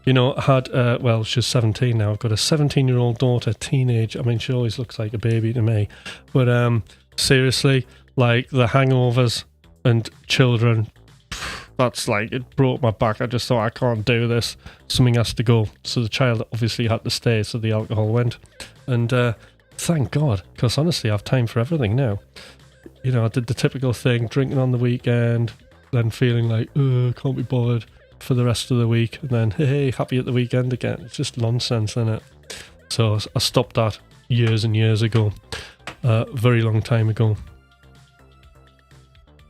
Speaker 1: You know, I had, well, she's 17 now. I've got a 17-year-old daughter, teenage. I mean, she always looks like a baby to me. But seriously, like the hangovers and children, that's like, it broke my back. I just thought, I can't do this. Something has to go. So the child obviously had to stay, so the alcohol went. And thank God, because honestly, I have time for everything now. You know, I did the typical thing, drinking on the weekend, then feeling like, can't be bothered for the rest of the week, and then hey, happy at the weekend again. It's just nonsense, isn't it? So I stopped that years and years ago, very long time ago.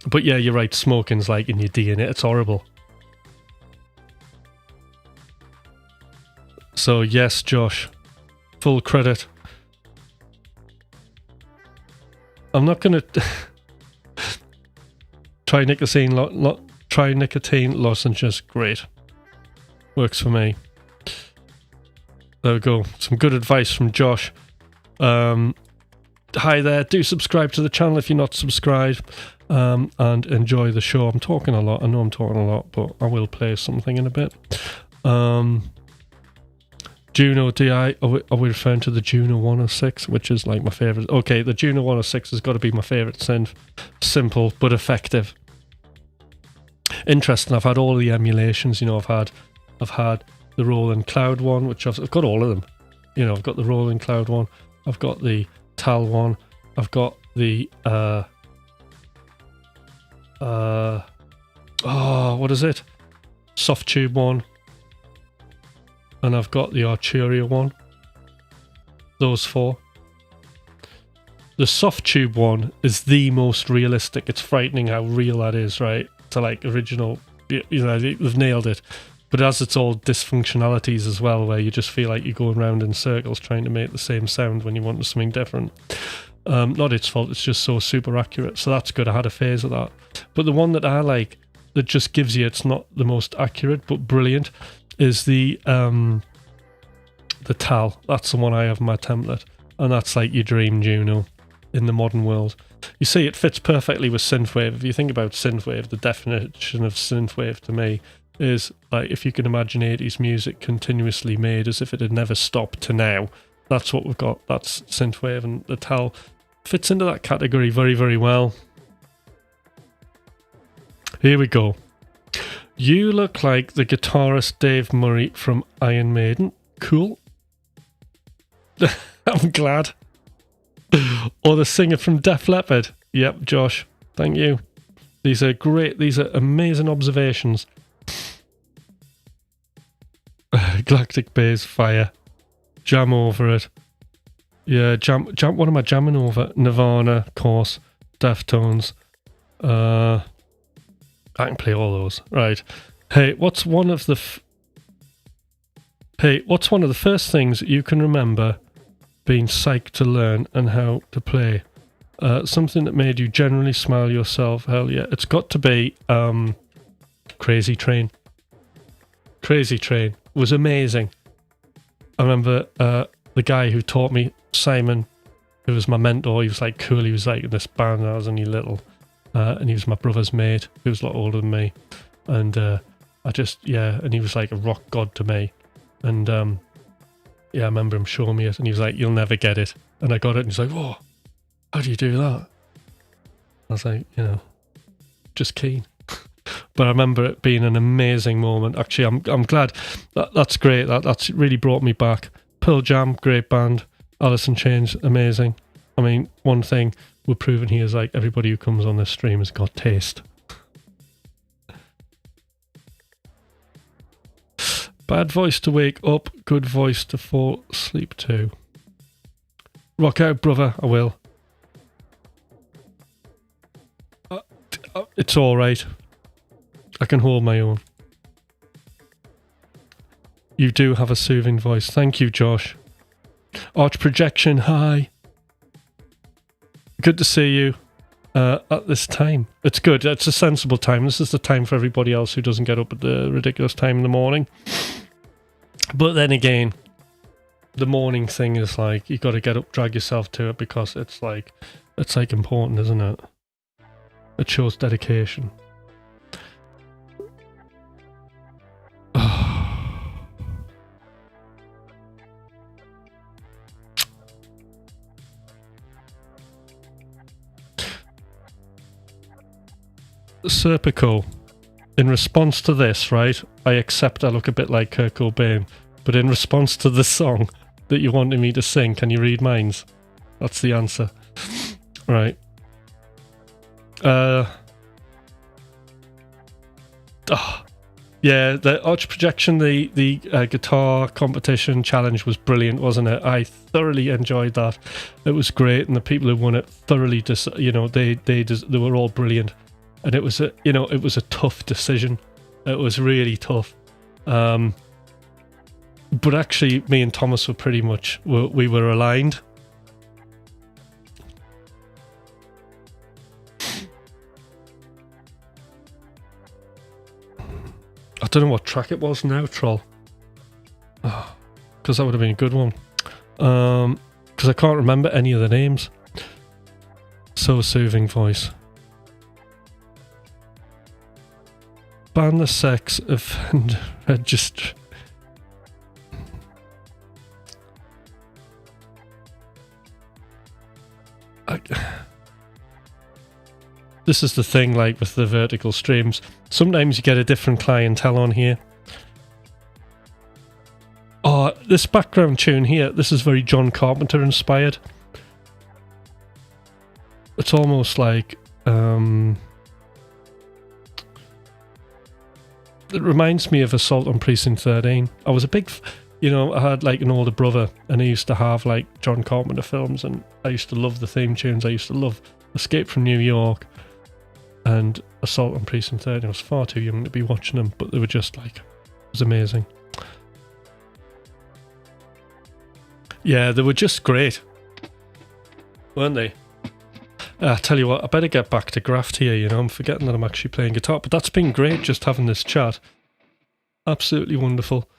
Speaker 1: But yeah, you're right, smoking's like in your DNA. It's horrible. So yes, Josh, full credit. I'm not gonna try nicotine. Try nicotine lozenges. Great, works for me. There we go. Some good advice from Josh. Hi there. Do subscribe to the channel if you're not subscribed, and enjoy the show. I'm talking a lot. I know I'm talking a lot, but I will play something in a bit. Juno DI, are we referring to the Juno 106, which is like my favourite? Okay, the Juno 106 has got to be my favourite synth. Simple but effective. Interesting. I've had all the emulations. You know, I've had the Rolling Cloud one, which I've got all of them. You know, I've got the Rolling Cloud one. I've got the Tal one. I've got the what is it? Soft Tube one. And I've got the Arturia one. Those four. The Soft Tube one is the most realistic. It's frightening how real that is, right? To like original, you know, they've nailed it. But it has its all dysfunctionalities as well, where you just feel like you're going around in circles trying to make the same sound when you want something different. Not its fault, it's just so super accurate. So that's good. I had a phase of that. But the one that I like, that just gives you, it's not the most accurate, but brilliant, is the Tal. That's the one I have in my template, and that's like your dream Juno in the modern world. You see, it fits perfectly with synthwave. If you think about synthwave, the definition of synthwave to me is like if you can imagine 80s music continuously made as if it had never stopped to now. That's what we've got. That's synthwave, and the Tal fits into that category very, very well. Here we go. You look like the guitarist Dave Murray from Iron Maiden. Cool. I'm glad. Or the singer from Def Leppard. Yep, Josh. Thank you. These are great. These are amazing observations. Galactic Bass Fire. Jam over it. Yeah, jam. What am I jamming over? Nirvana, of course. Deftones. I can play all those. Right. Hey, what's one of the first things you can remember being psyched to learn and how to play? Something that made you generally smile yourself. Hell yeah. It's got to be Crazy Train. Crazy Train was amazing. I remember the guy who taught me, Simon, who was my mentor. He was like cool. He was like in this band when I was only little. And he was my brother's mate, who was a lot older than me. And and he was like a rock god to me. And I remember him showing me it, and he was like, "You'll never get it." And I got it, and he's like, "Whoa, how do you do that?" I was like, just keen. But I remember it being an amazing moment. Actually, I'm glad. That's great. That's really brought me back. Pearl Jam, great band. Allison Chains, amazing. I mean, one thing we're proving here is like everybody who comes on this stream has got taste. Bad voice to wake up, good voice to fall asleep to. Rock out, brother, I will. It's alright. I can hold my own. You do have a soothing voice. Thank you, Josh. Arch Projection, hi. Good to see you at this time. It's good. It's a sensible time. This is the time for everybody else who doesn't get up at the ridiculous time in the morning. But then again, the morning thing is like, you got to get up, drag yourself to it, because it's like important, isn't it? It shows dedication. Serpico, in response to this, right, I accept I look a bit like Kirk Oane, but in response to the song that you wanted me to sing, can you read minds? That's the answer. Right. Yeah, the Arch Projection, the guitar competition challenge was brilliant, wasn't it? I thoroughly enjoyed that. It was great, and the people who won it thoroughly, they were all brilliant. And it was a tough decision. It was really tough. But actually, me and Thomas were pretty much, we were aligned. I don't know what track it was now, Troll. Because that would have been a good one. Because I can't remember any of the names. So soothing voice. Ban the sex offender registry. This is the thing, like with the vertical streams. Sometimes you get a different clientele on here. Oh, this background tune here, this is very John Carpenter inspired. It's almost like it reminds me of Assault on Precinct 13. I was a big, I had like an older brother, and he used to have like John Carpenter films, and I used to love the theme tunes. I used to love Escape from New York and Assault on Precinct 13. I was far too young to be watching them, but they were just like, it was amazing. Yeah, they were just great, weren't they? I tell you what, I better get back to graft here, I'm forgetting that I'm actually playing guitar, but that's been great, just having this chat. Absolutely wonderful.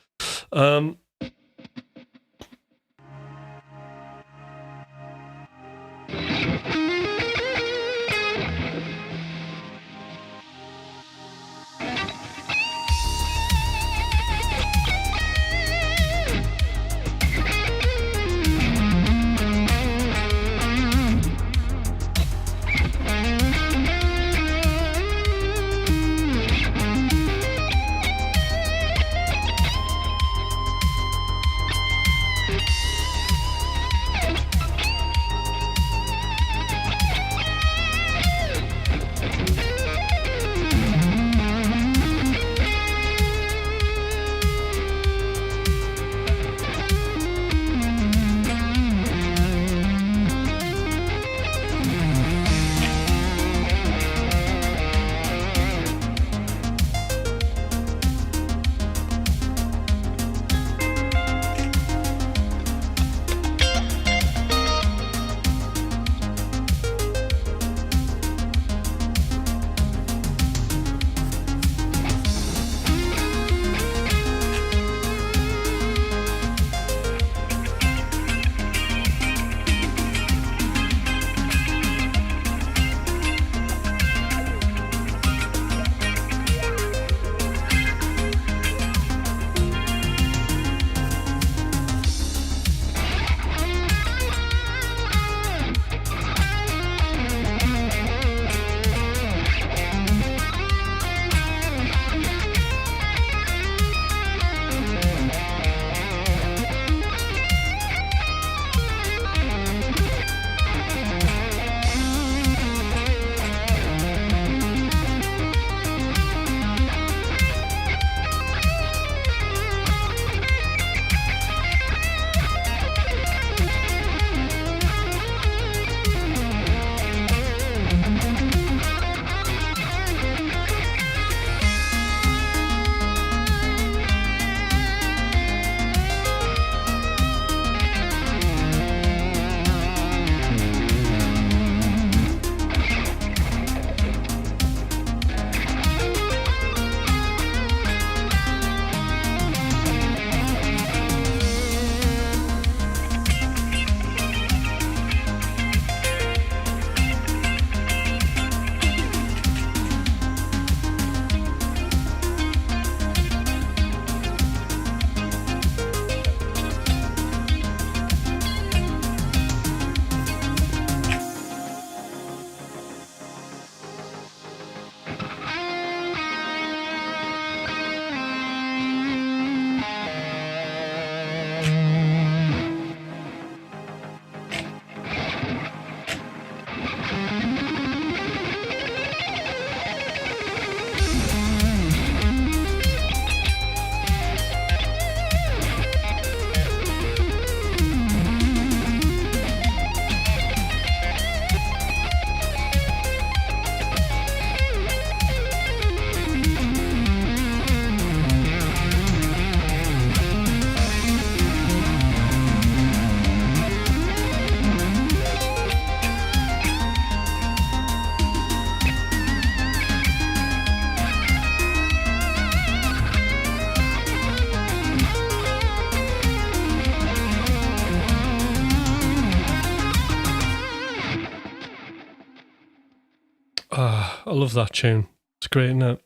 Speaker 1: I love that tune. It's great, isn't it?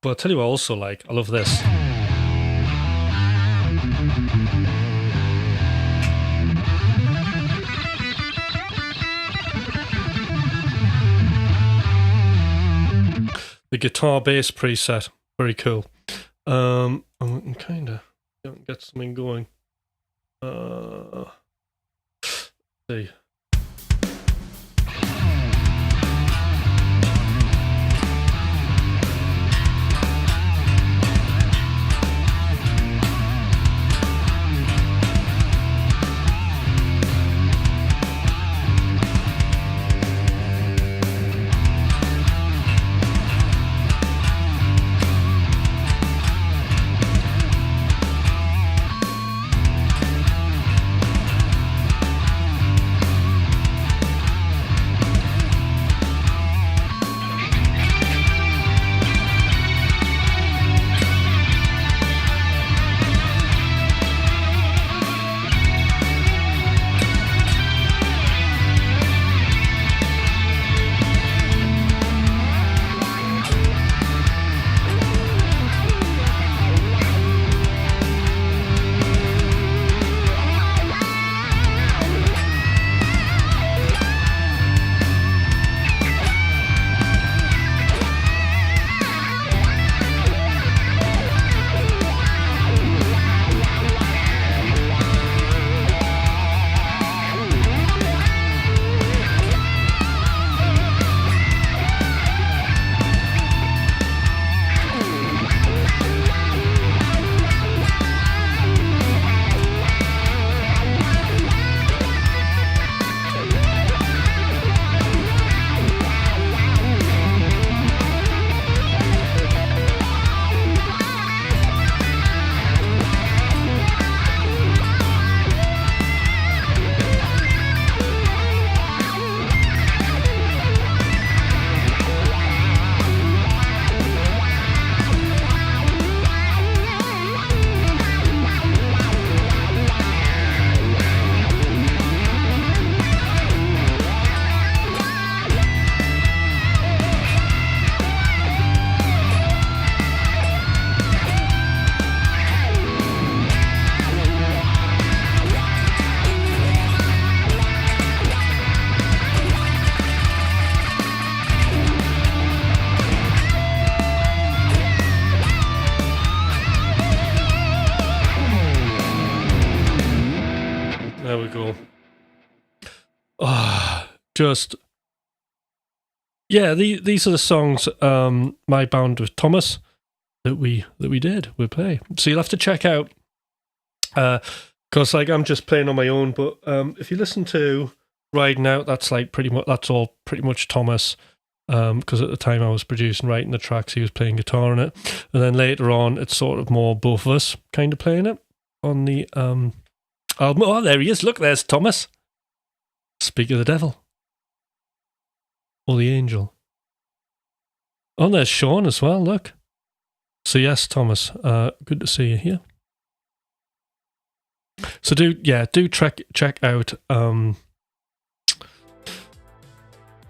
Speaker 1: But I'll tell you what I also like. I love this. The guitar bass preset. Very cool. And we can kind of get something going. See. There we go. Just yeah, these are the songs my band with Thomas that we play. So you'll have to check out because like I'm just playing on my own, but if you listen to Riding Out, that's all pretty much Thomas. Because at the time I was producing, writing the tracks, he was playing guitar on it, and then later on it's sort of more both of us kind of playing it on the album. Oh, there he is! Look, there's Thomas. Speak of the devil, or the angel. Oh, there's Sean as well. Look. So yes, Thomas. Good to see you here. So do check out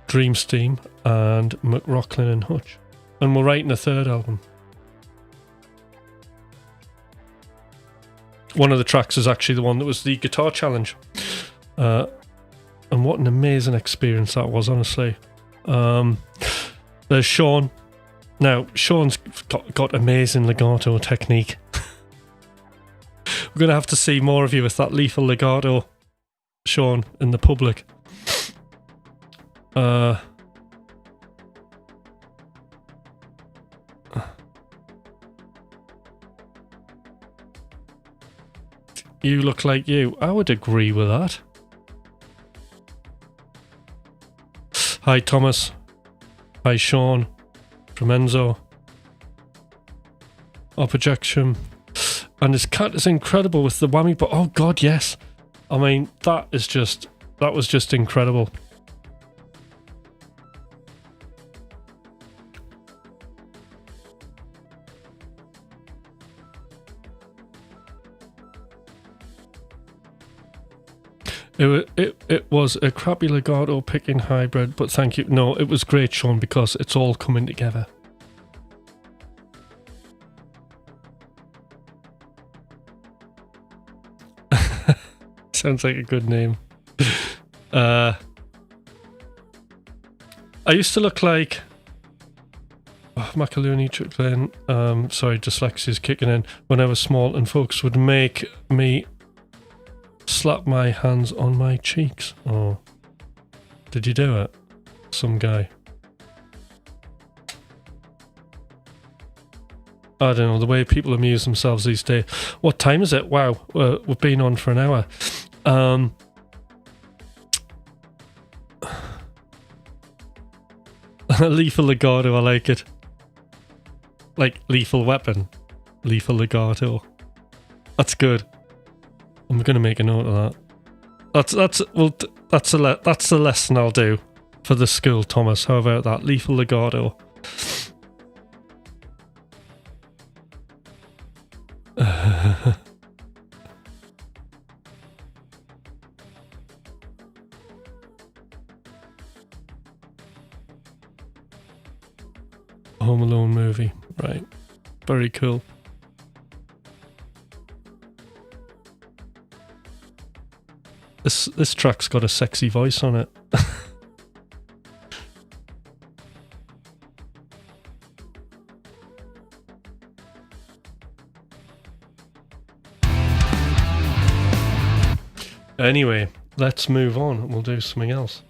Speaker 1: Dreamsteam and McRocklin Hutch, and we're writing a third album. One of the tracks is actually the one that was the guitar challenge, and what an amazing experience that was, honestly. There's Sean. Now Sean's got amazing legato technique. We're going to have to see more of you with that lethal legato, Sean, in the public. You look like you. I would agree with that. Hi, Thomas. Hi, Sean. From Enzo. Our projection. And his cut is incredible with the whammy, but oh god, yes. I mean, that was just incredible. It was a crappy legato picking hybrid, but thank you. No, it was great, Sean, because it's all coming together. Sounds like a good name. I used to look like macaroni chuckling. Sorry, dyslexia's kicking in. When I was small, and folks would make me slap my hands on my cheeks. Oh, did you do it? Some guy. I don't know, the way people amuse themselves these days. What time is it? Wow, we've been on for an hour. Lethal legato, I like it. Like lethal weapon. Lethal legato. That's good. I'm gonna make a note of that. That's the lesson I'll do for the school, Thomas. How about that? Lethal legato. Home Alone movie, right? Very cool. This track's got a sexy voice on it. Anyway, let's move on and we'll do something else.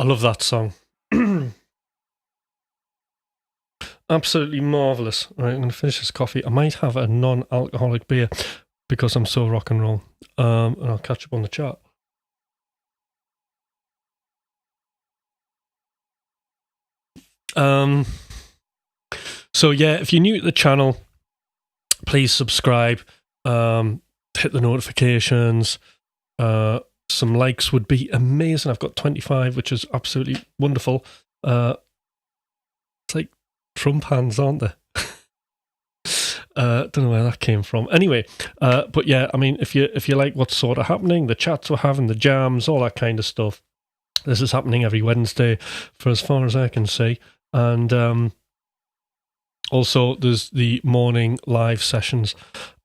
Speaker 1: love that song. Absolutely marvellous. Right, I'm going to finish this coffee. I might have a non-alcoholic beer because I'm so rock and roll. And I'll catch up on the chat. So yeah, if you're new to the channel, please subscribe, hit the notifications. Some likes would be amazing. I've got 25, which is absolutely wonderful. It's like Trump hands, aren't they? Don't know where that came from. Anyway, but yeah, I mean, if you like what's sort of happening, the chats we're having, the jams, all that kind of stuff, this is happening every Wednesday for as far as I can see. And also there's the morning live sessions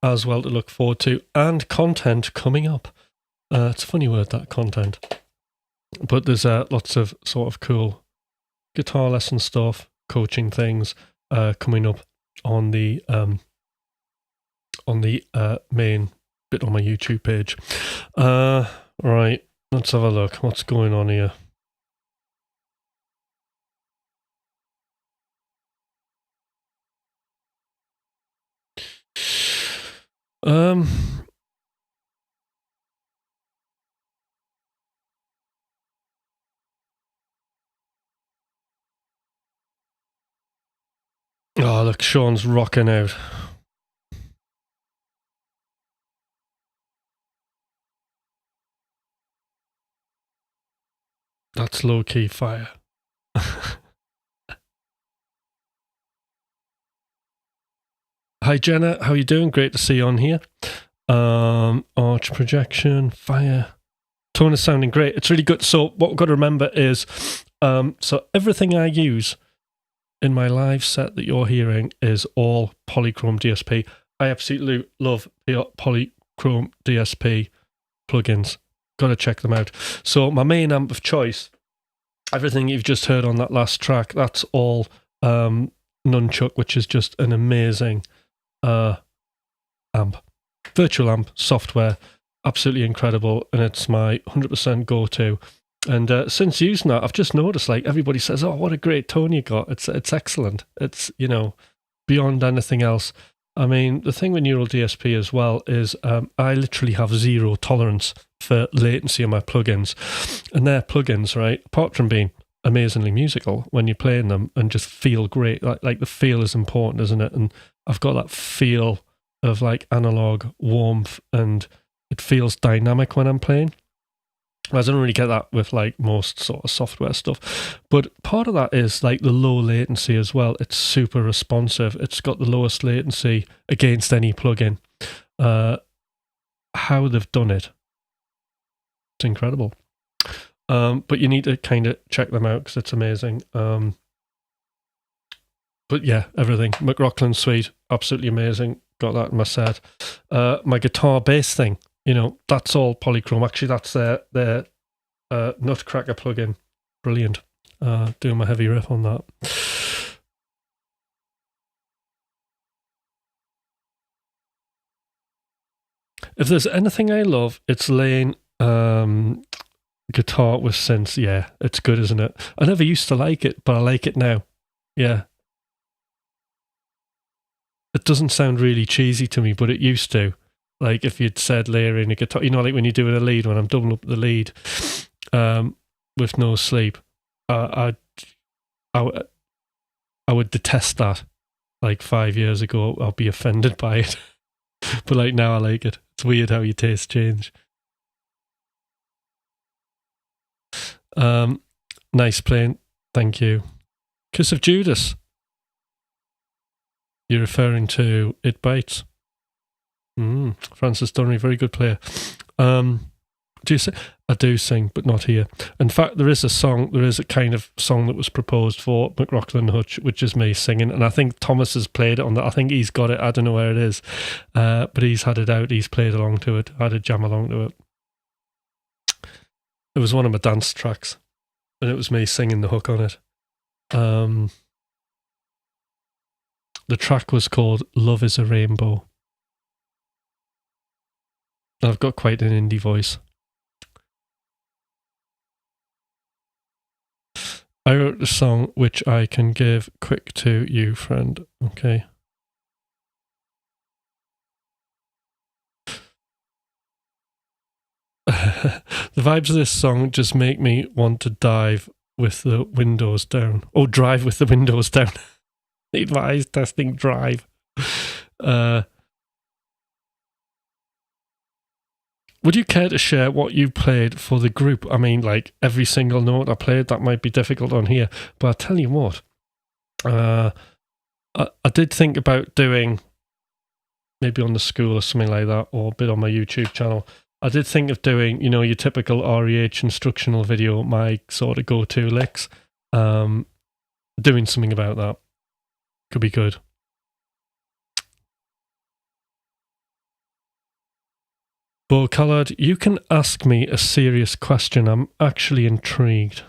Speaker 1: as well to look forward to, and content coming up. It's a funny word, that, content. But there's lots of sort of cool guitar lesson stuff, coaching things coming up on the main bit on my YouTube page. Right, let's have a look. What's going on here? Oh, look, Sean's rocking out. That's low-key fire. Hi, Jenna. How you doing? Great to see you on here. Arch projection, fire. Tone is sounding great. It's really good. So what we've got to remember is, so everything I use in my live set that you're hearing is all Polychrome DSP. I absolutely love Polychrome DSP plugins. Got to check them out. So my main amp of choice, everything you've just heard on that last track, that's all Nunchuck, which is just an amazing amp. Virtual amp software, absolutely incredible, and it's my 100% go-to. And since using that, I've just noticed, like, everybody says, "Oh, what a great tone you got! It's excellent. It's, you know, beyond anything else." I mean, the thing with Neural DSP as well is I literally have zero tolerance for latency on my plugins, and they're plugins, right? Apart from being amazingly musical when you're playing them and just feel great, like the feel is important, isn't it? And I've got that feel of like analog warmth, and it feels dynamic when I'm playing. I don't really get that with like most sort of software stuff, but part of that is like the low latency as well. It's super responsive. It's got the lowest latency against any plugin. How they've done it, it's incredible. But you need to kind of check them out because it's amazing. But yeah, everything. McRocklin Suite, absolutely amazing. Got that in my set. My guitar bass thing, you know, that's all Polychrome. Actually, that's their Nutcracker plugin. Brilliant. Doing my heavy riff on that. If there's anything I love, it's laying guitar with synths. Yeah, it's good, isn't it? I never used to like it, but I like it now. Yeah. It doesn't sound really cheesy to me, but it used to. Like if you'd said layering a guitar, you know, like when you're doing a lead, when I'm doubling up the lead with no sleep, I would detest that. Like 5 years ago, I'll be offended by it. But like now I like it. It's weird how your tastes change. Nice playing. Thank you. Kiss of Judas. You're referring to It Bites. Francis Dunnery, very good player. Do you sing? I do sing, but not here. In fact, there is a kind of song that was proposed for McRocklin Hutch, which is me singing, and I think Thomas has played it on that. I think he's got it. I don't know where it is, but he's had it out. He's played along to it. I had a jam along to it. It was one of my dance tracks, and it was me singing the hook on it. The track was called Love is a Rainbow. I've got quite an indie voice. I wrote a song which I can give quick to you, friend. Okay. The vibes of this song just make me want to dive with the windows down. Oh, drive with the windows down. Advised testing drive. Would you care to share what you played for the group? I mean, like every single note I played, that might be difficult on here. But I'll tell you what. I did think about doing maybe on the school or something like that, or a bit on my YouTube channel. I did think of doing, you know, your typical REH instructional video, my sort of go-to licks. Doing something about that. Could be good. Bo Callard, you can ask me a serious question. I'm actually intrigued.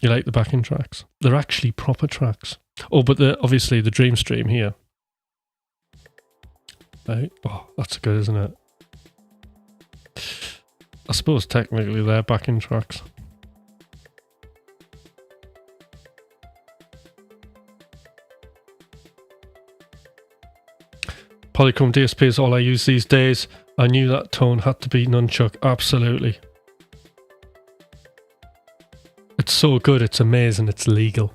Speaker 1: You like the backing tracks? They're actually proper tracks. Oh, but obviously the Dream Stream here. Right? Oh, that's good, isn't it? I suppose technically they're backing tracks. Polychrome DSP is all I use these days. I knew that tone had to be nunchuck. Absolutely. It's so good, it's amazing, it's legal.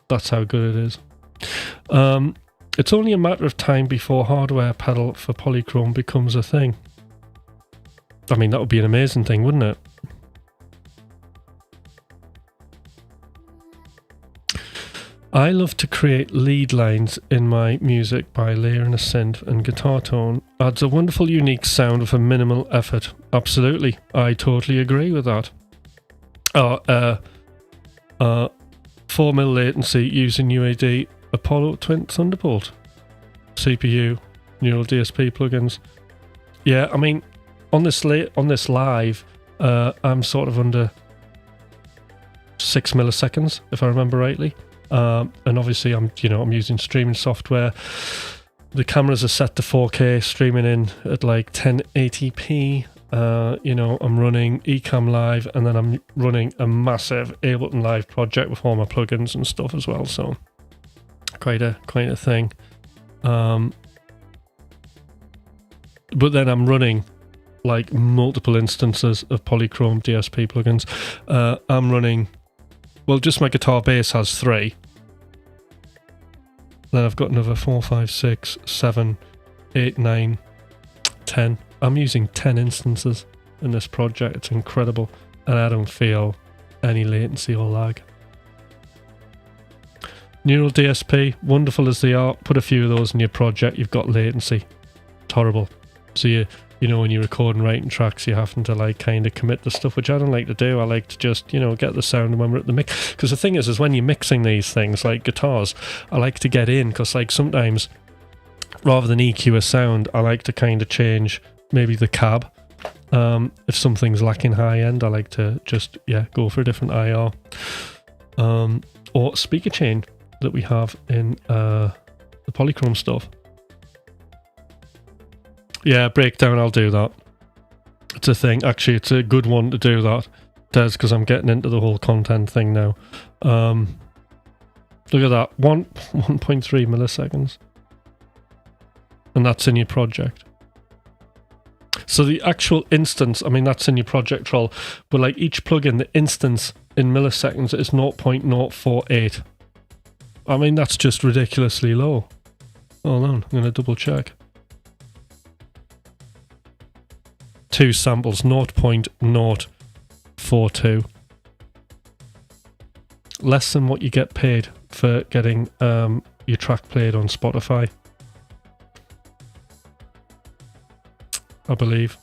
Speaker 1: That's how good it is. It's only a matter of time before hardware pedal for Polychrome becomes a thing. I mean, that would be an amazing thing, wouldn't it? I love to create lead lines in my music by layering a synth and guitar tone. Adds a wonderful, unique sound with a minimal effort. Absolutely, I totally agree with that. 4mm latency using UAD Apollo Twin Thunderbolt CPU neural DSP plugins. Yeah, I mean, on this live, I'm sort of under 6 milliseconds, if I remember rightly. And obviously I'm using streaming software. The cameras are set to 4K, streaming in at like 1080p. I'm running Ecamm Live, and then I'm running a massive Ableton Live project with all my plugins and stuff as well. So quite a thing. But then I'm running like multiple instances of Polychrome DSP plugins. I'm running. Well, just my guitar bass has 3. Then I've got another 4, 5, 6, 7, 8, 9, 10. I'm using 10 instances in this project. It's incredible. And I don't feel any latency or lag. Neural DSP, wonderful as they are, put a few of those in your project, you've got latency. It's horrible. So when you're recording, writing tracks, you're having to like kind of commit the stuff, which I don't like to do. I like to just, get the sound when we're at the mix. Because the thing is when you're mixing these things, like guitars, I like to get in, because like sometimes, rather than EQ a sound, I like to kind of change maybe the cab. If something's lacking high end, I like to just, go for a different IR. Or speaker chain that we have in the Polychrome stuff. Yeah, breakdown, I'll do that. It's a thing. Actually, it's a good one to do that, Des, because I'm getting into the whole content thing now. Look at that, 1.3 milliseconds. And that's in your project. So the actual instance, I mean, that's in your project troll, but like each plugin, the instance in milliseconds is 0.048. I mean, that's just ridiculously low. Hold on, I'm going to double check. 2 samples, 0.042. Less than what you get paid for getting your track played on Spotify, I believe.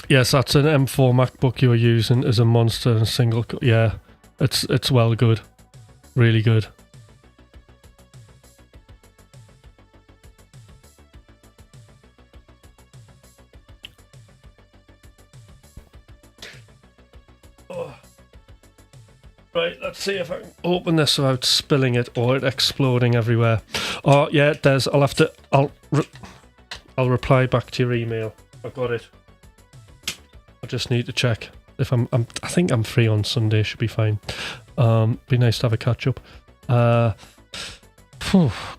Speaker 1: Yes, that's an M4 MacBook you're using as a monster and single. Yeah, it's well good, really good. Right, let's see if I can open this without spilling it or it exploding everywhere. Oh yeah, Des, I'll reply back to your email. I got it. I just need to check if I think I'm free on Sunday. Should be fine. Be nice to have a catch up.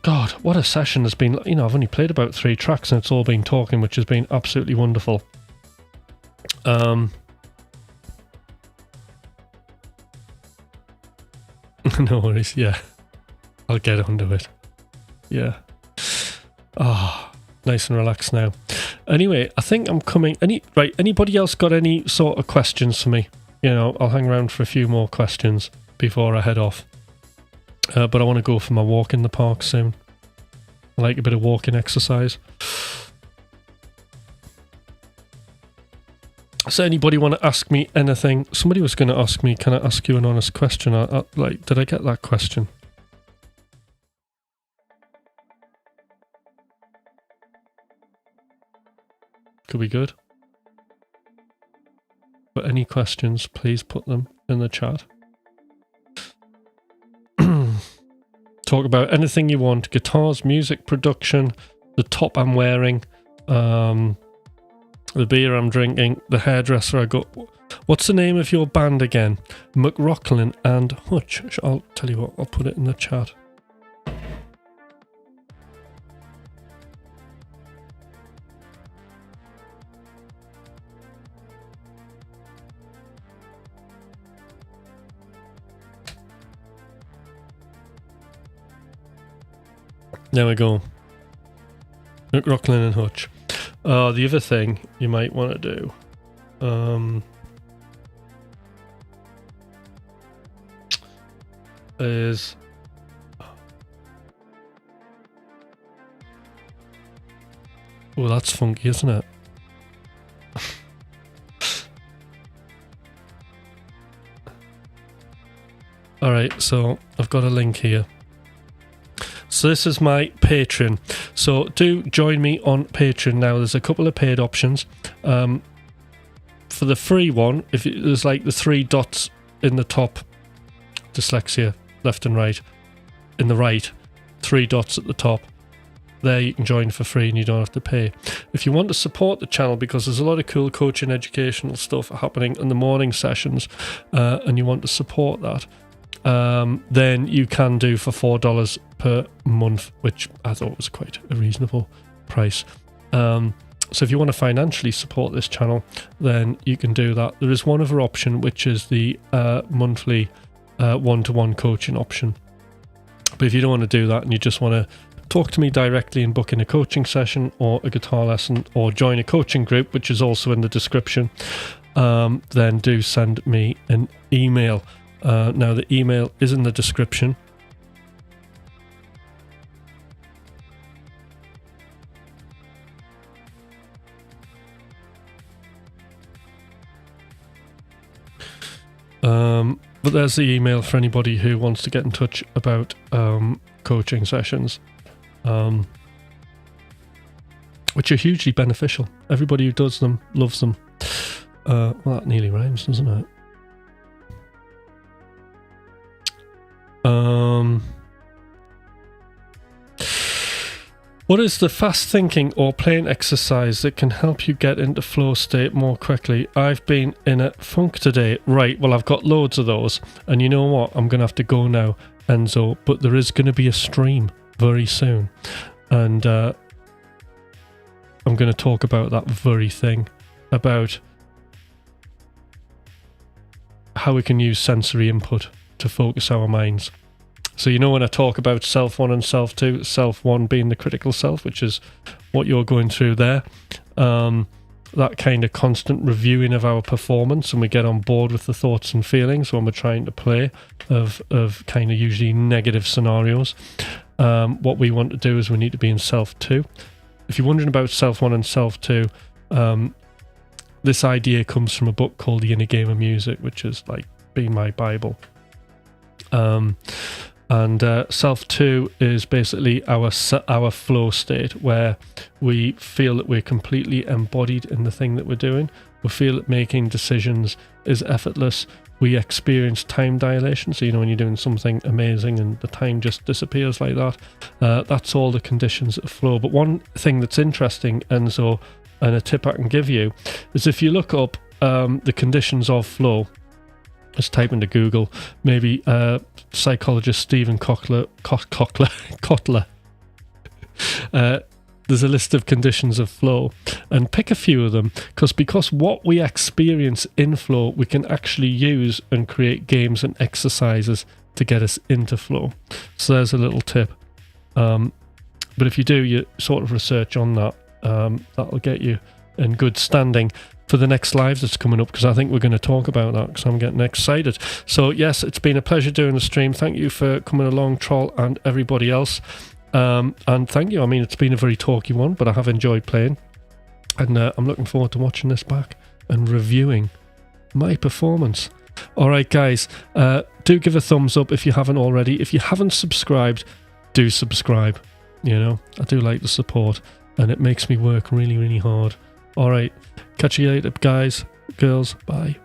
Speaker 1: God, what a session has been. You know, I've only played about 3 tracks and it's all been talking, which has been absolutely wonderful. No worries, yeah. I'll get onto it. Yeah. Nice and relaxed now. Anyway, I think I'm coming. Anybody else got any sort of questions for me? You know, I'll hang around for a few more questions before I head off. But I want to go for my walk in the park soon. I like a bit of walking exercise. So anybody want to ask me anything? Somebody was going to ask me, can I ask you an honest question? Did I get that question? Could be good. But any questions, please put them in the chat. Talk about anything you want. Guitars, music, production, the top I'm wearing, the beer I'm drinking, the hairdresser I got. What's the name of your band again? McRocklin and Hutch. I'll tell you what, I'll put it in the chat. There we go. McRocklin and Hutch. The other thing you might want to do. Is oh, that's funky, isn't it? Alright, so I've got a link here. So this is my Patreon. So do join me on Patreon now. There's a couple of paid options. For the free one, there's like the 3 dots in the top, dyslexia, left and right. In the right, 3 dots at the top. There you can join for free and you don't have to pay. If you want to support the channel, because there's a lot of cool coaching educational stuff happening in the morning sessions, and you want to support that, then you can do for $4 per month, which I thought was quite a reasonable price. So if you want to financially support this channel, then you can do that. There is one other option, which is the monthly one-to-one coaching option. But if you don't want to do that and you just want to talk to me directly and book in a coaching session or a guitar lesson or join a coaching group, which is also in the description, then do send me an email. Now the email is in the description. But there's the email for anybody who wants to get in touch about coaching sessions, which are hugely beneficial. Everybody who does them loves them. Well, that nearly rhymes, doesn't it? What is the fast thinking or playing exercise that can help you get into flow state more quickly? I've been in a funk today. Right, well, I've got loads of those. And you know what? I'm going to have to go now, Enzo. But there is going to be a stream very soon. And I'm going to talk about that very thing. About how we can use sensory input to focus our minds. So you know when I talk about self 1 and self 2, self 1 being the critical self, which is what you're going through there, that kind of constant reviewing of our performance, and we get on board with the thoughts and feelings when we're trying to play of kind of usually negative scenarios. What we want to do is we need to be in self 2. If you're wondering about self 1 and self 2, this idea comes from a book called The Inner Game of Music, which has like been my Bible. And self 2 is basically our flow state, where we feel that we're completely embodied in the thing that we're doing. We feel that making decisions is effortless. We experience time dilation. So, when you're doing something amazing and the time just disappears like that, that's all the conditions of flow. But one thing that's interesting, Enzo, and a tip I can give you, is if you look up the conditions of flow, just type into Google, maybe psychologist Stephen Kotler. There's a list of conditions of flow, and pick a few of them, because what we experience in flow, we can actually use and create games and exercises to get us into flow. So there's a little tip. But if you do your sort of research on that, that'll get you in good standing for the next live that's coming up, because I think we're going to talk about that, because I'm getting excited. So yes, it's been a pleasure doing the stream. Thank you for coming along, Troll, and everybody else. And thank you. I mean, it's been a very talky one, but I have enjoyed playing, and I'm looking forward to watching this back and reviewing my performance. All right, guys, do give a thumbs up if you haven't already. If you haven't subscribed, do subscribe. I do like the support, and it makes me work really, really hard. All right, catch you later, guys, girls. Bye.